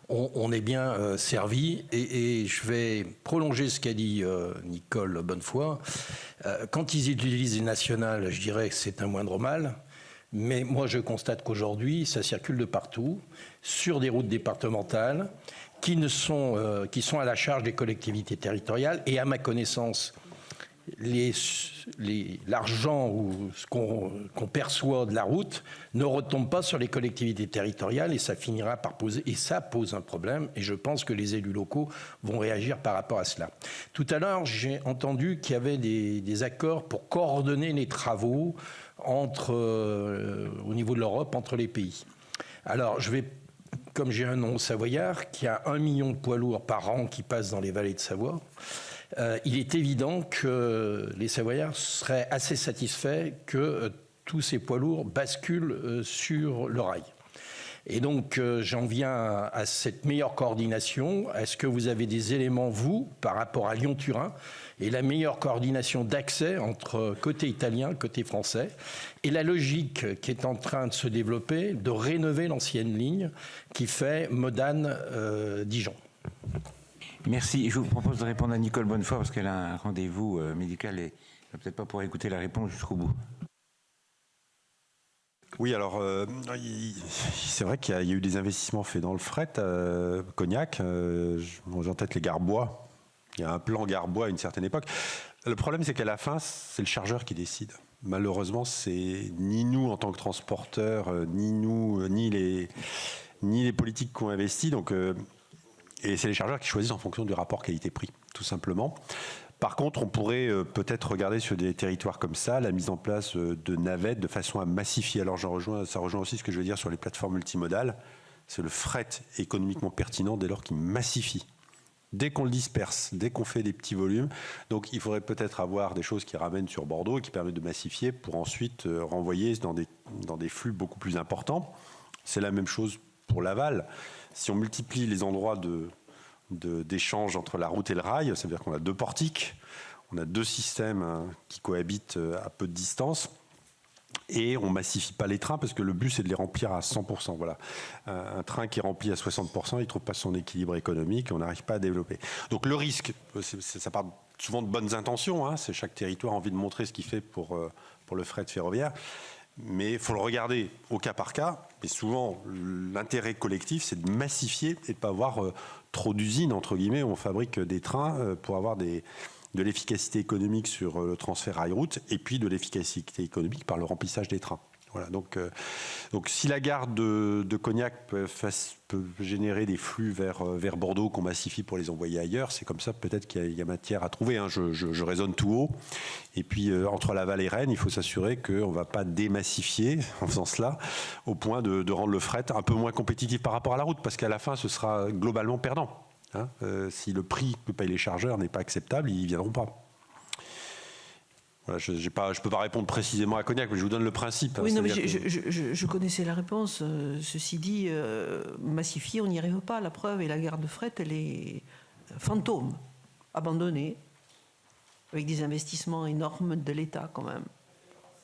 on est bien servi. Et je vais prolonger ce qu'a dit Nicole Bonnefoy. Quand ils utilisent les nationales, je dirais que c'est un moindre mal. Mais moi, je constate qu'aujourd'hui, ça circule de partout, sur des routes départementales, qui sont à la charge des collectivités territoriales. Et à ma connaissance, l'argent ou ce qu'on perçoit de la route ne retombe pas sur les collectivités territoriales, et ça finira par poser, et ça pose un problème, et je pense que les élus locaux vont réagir par rapport à cela. Tout à l'heure, j'ai entendu qu'il y avait des accords pour coordonner les travaux au niveau de l'Europe, entre les pays. Alors, comme j'ai un nom savoyard, qui a 1 million de poids lourds par an qui passent dans les vallées de Savoie, il est évident que les Savoyards seraient assez satisfaits que tous ces poids lourds basculent sur le rail. Et donc, j'en viens à cette meilleure coordination. Est-ce que vous avez des éléments, vous, par rapport à Lyon-Turin, et la meilleure coordination d'accès entre côté italien, côté français, et la logique qui est en train de se développer de rénover l'ancienne ligne qui fait Modane-Dijon? Merci. Je vous propose de répondre à Nicole Bonnefoy parce qu'elle a un rendez-vous médical et elle va peut-être pas pouvoir écouter la réponse jusqu'au bout. Oui, alors c'est vrai qu'il y a eu des investissements faits dans le fret, Cognac, j'ai en tête les Garbois. Il y a un plan Garbois à une certaine époque. Le problème, c'est qu'à la fin, c'est le chargeur qui décide. Malheureusement, c'est ni nous en tant que transporteurs, ni les politiques qui ont investi. Donc, et c'est les chargeurs qui choisissent en fonction du rapport qualité-prix, tout simplement. Par contre, on pourrait peut-être regarder sur des territoires comme ça la mise en place de navettes de façon à massifier. Alors ça rejoint aussi ce que je veux dire sur les plateformes multimodales. C'est le fret économiquement pertinent dès lors qu'il massifie. Dès qu'on le disperse, dès qu'on fait des petits volumes. Donc il faudrait peut-être avoir des choses qui ramènent sur Bordeaux et qui permettent de massifier pour ensuite renvoyer dans des flux beaucoup plus importants. C'est la même chose pour Laval. Si on multiplie les endroits d'échange entre la route et le rail, ça veut dire qu'on a 2 portiques, on a 2 systèmes qui cohabitent à peu de distance. Et on ne massifie pas les trains parce que le but, c'est de les remplir à 100%. Voilà. Un train qui est rempli à 60%, il ne trouve pas son équilibre économique et on n'arrive pas à développer. Donc le risque, ça part souvent de bonnes intentions. Hein, c'est chaque territoire a envie de montrer ce qu'il fait pour le fret ferroviaire. Mais il faut le regarder au cas par cas. Mais souvent, l'intérêt collectif, c'est de massifier et de ne pas avoir trop d'usines, entre guillemets, où on fabrique des trains pour avoir de l'efficacité économique sur le transfert rail-route et puis de l'efficacité économique par le remplissage des trains. Voilà, donc si la gare de Cognac peut générer des flux vers Bordeaux qu'on massifie pour les envoyer ailleurs, c'est comme ça peut-être qu'il y a matière à trouver. Hein. Je raisonne tout haut. Et puis entre Laval et Rennes, il faut s'assurer qu'on ne va pas démassifier en faisant cela au point de rendre le fret un peu moins compétitif par rapport à la route, parce qu'à la fin, ce sera globalement perdant. Hein. Si le prix que payent les chargeurs n'est pas acceptable, ils ne viendront pas. Voilà, je ne peux pas répondre précisément à Cognac, mais je vous donne le principe. Oui, non, mais je connaissais la réponse. Ceci dit, massifier, on n'y arrive pas. La preuve, et la gare de fret, elle est fantôme, abandonnée, avec des investissements énormes de l'État quand même.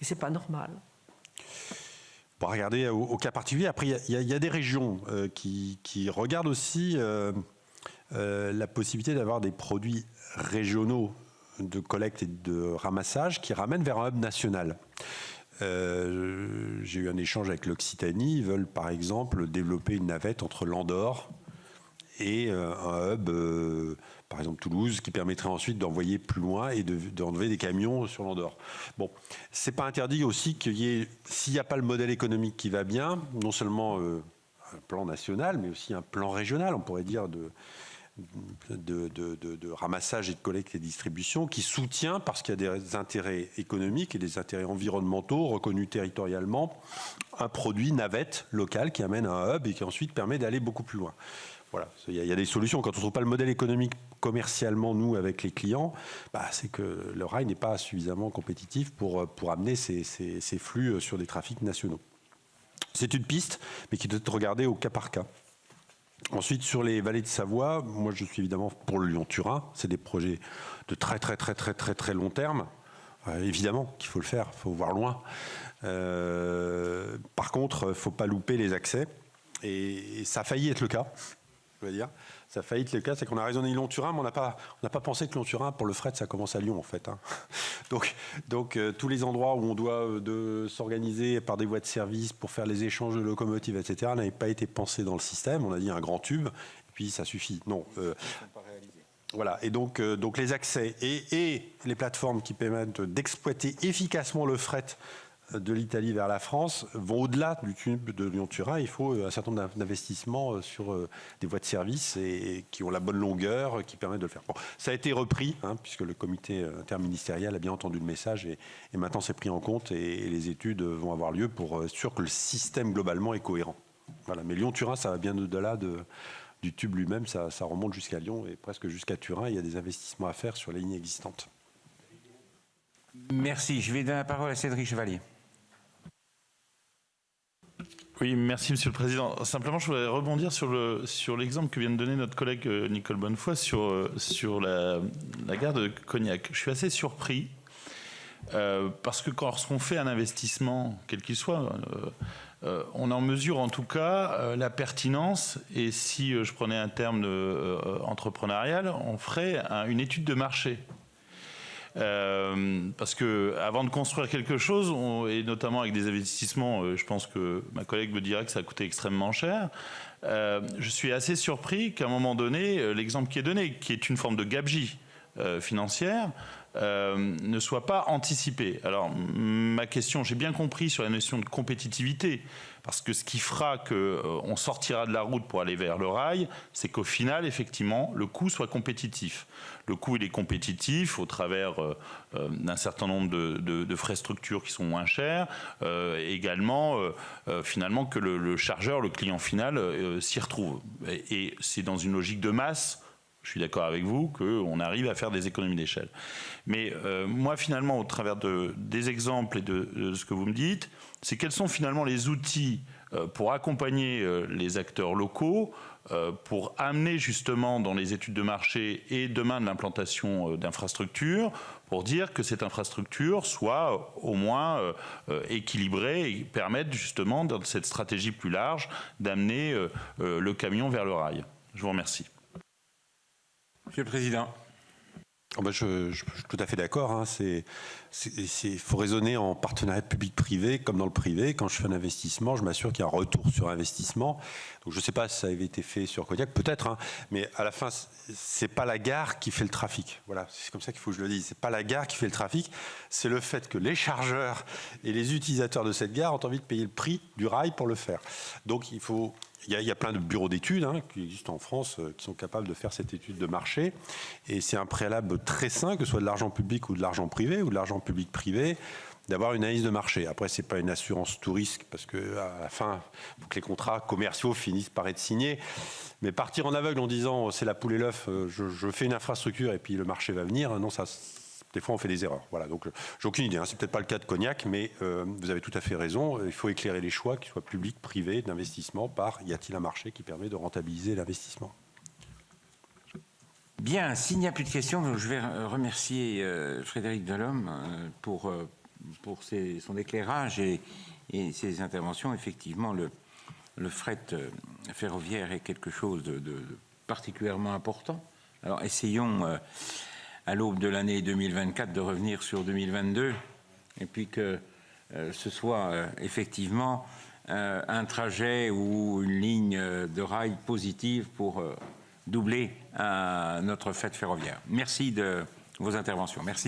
Et c'est pas normal. Pour regarder au cas particulier, après, il y a des régions qui regardent aussi la possibilité d'avoir des produits régionaux de collecte et de ramassage qui ramènent vers un hub national. J'ai eu un échange avec l'Occitanie. Ils veulent par exemple développer une navette entre l'Andorre et un hub, par exemple Toulouse, qui permettrait ensuite d'envoyer plus loin et d'enlever des camions sur l'Andorre. Bon, c'est pas interdit aussi qu'il y ait, s'il n'y a pas le modèle économique qui va bien, non seulement un plan national, mais aussi un plan régional, on pourrait dire, de ramassage et de collecte et de distribution qui soutient, parce qu'il y a des intérêts économiques et des intérêts environnementaux reconnus territorialement, un produit navette local qui amène à un hub et qui ensuite permet d'aller beaucoup plus loin. Voilà, il y a des solutions. Quand on ne trouve pas le modèle économique commercialement, nous, avec les clients, c'est que le rail n'est pas suffisamment compétitif pour amener ces flux sur des trafics nationaux. C'est une piste, mais qui doit être regardée au cas par cas. Ensuite, sur les vallées de Savoie, moi je suis évidemment pour le Lyon-Turin. C'est des projets de très long terme. Évidemment qu'il faut le faire, il faut voir loin. Par contre, il ne faut pas louper les accès. Et ça a failli être le cas, je veux dire. Ça a failli être le cas, c'est qu'on a raisonné Lyon-Turin, mais on n'a pas pensé que Lyon-Turin, pour le fret, ça commence à Lyon, en fait. Hein. Donc tous les endroits où on doit s'organiser par des voies de service pour faire les échanges de locomotives, etc., n'avaient pas été pensés dans le système. On a dit un grand tube, et puis ça suffit. Non. Voilà. Et donc les accès et les plateformes qui permettent d'exploiter efficacement le fret de l'Italie vers la France vont au-delà du tube de Lyon-Turin. Il faut un certain nombre d'investissements sur des voies de service et qui ont la bonne longueur, qui permettent de le faire. Bon, ça a été repris, puisque le comité interministériel a bien entendu le message et maintenant c'est pris en compte et les études vont avoir lieu pour être sûr que le système globalement est cohérent. Voilà. Mais Lyon-Turin, ça va bien au-delà du tube lui-même, ça remonte jusqu'à Lyon et presque jusqu'à Turin. Il y a des investissements à faire sur les lignes existantes. Merci. Je vais donner la parole à Cédric Chevalier. Oui, merci Monsieur le Président. Simplement, je voudrais rebondir sur l'exemple que vient de donner notre collègue Nicole Bonnefoy sur la gare de Cognac. Je suis assez surpris parce que lorsqu'on fait un investissement, quel qu'il soit, on en mesure en tout cas la pertinence, et si je prenais un terme entrepreneurial, on ferait une étude de marché. Parce que avant de construire quelque chose, et notamment avec des investissements, je pense que ma collègue me dira que ça a coûté extrêmement cher, je suis assez surpris qu'à un moment donné, l'exemple qui est donné, qui est une forme de gabegie financière, ne soit pas anticipé. Alors ma question, j'ai bien compris sur la notion de compétitivité, parce que ce qui fera qu'on sortira de la route pour aller vers le rail, c'est qu'au final, effectivement, le coût soit compétitif. Le coût, il est compétitif au travers d'un certain nombre de frais structures qui sont moins chers, également, finalement, que le chargeur, le client final, s'y retrouve. Et c'est dans une logique de masse, je suis d'accord avec vous, qu'on arrive à faire des économies d'échelle. Mais moi, finalement, au travers des exemples et de ce que vous me dites, c'est quels sont finalement les outils pour accompagner les acteurs locaux, pour amener justement dans les études de marché et demain de l'implantation d'infrastructures, pour dire que cette infrastructure soit au moins équilibrée et permette justement, dans cette stratégie plus large, d'amener le camion vers le rail. Je vous remercie. Monsieur le Président. Je suis tout à fait d'accord. Hein. Il faut raisonner en partenariat public-privé comme dans le privé. Quand je fais un investissement, je m'assure qu'il y a un retour sur investissement. Donc, je ne sais pas si ça avait été fait sur Cognac, peut-être, hein, mais à la fin, c'est pas la gare qui fait le trafic. Voilà, c'est comme ça qu'il faut que je le dise. C'est pas la gare qui fait le trafic, c'est le fait que les chargeurs et les utilisateurs de cette gare ont envie de payer le prix du rail pour le faire. Donc, il y a plein de bureaux d'études qui existent en France qui sont capables de faire cette étude de marché. Et c'est un préalable très sain, que ce soit de l'argent public ou de l'argent privé, ou de l'argent public-privé, d'avoir une analyse de marché. Après, ce n'est pas une assurance tout risque, parce qu'à la fin, il faut que les contrats commerciaux finissent par être signés. Mais partir en aveugle en disant c'est la poule et l'œuf, je fais une infrastructure et puis le marché va venir, non, ça... Des fois, on fait des erreurs. Voilà, donc, j'ai aucune idée. C'est peut-être pas le cas de Cognac, mais vous avez tout à fait raison. Il faut éclairer les choix, qu'ils soient publics, privés, d'investissement, par y a-t-il un marché qui permet de rentabiliser l'investissement. Bien, s'il n'y a plus de questions, je vais remercier Frédéric Delhomme pour son éclairage et ses interventions. Effectivement, le fret ferroviaire est quelque chose de particulièrement important. Alors, essayons... à l'aube de l'année 2024, de revenir sur 2022, et puis que ce soit effectivement un trajet ou une ligne de rail positive pour doubler notre fret ferroviaire. Merci de vos interventions. Merci.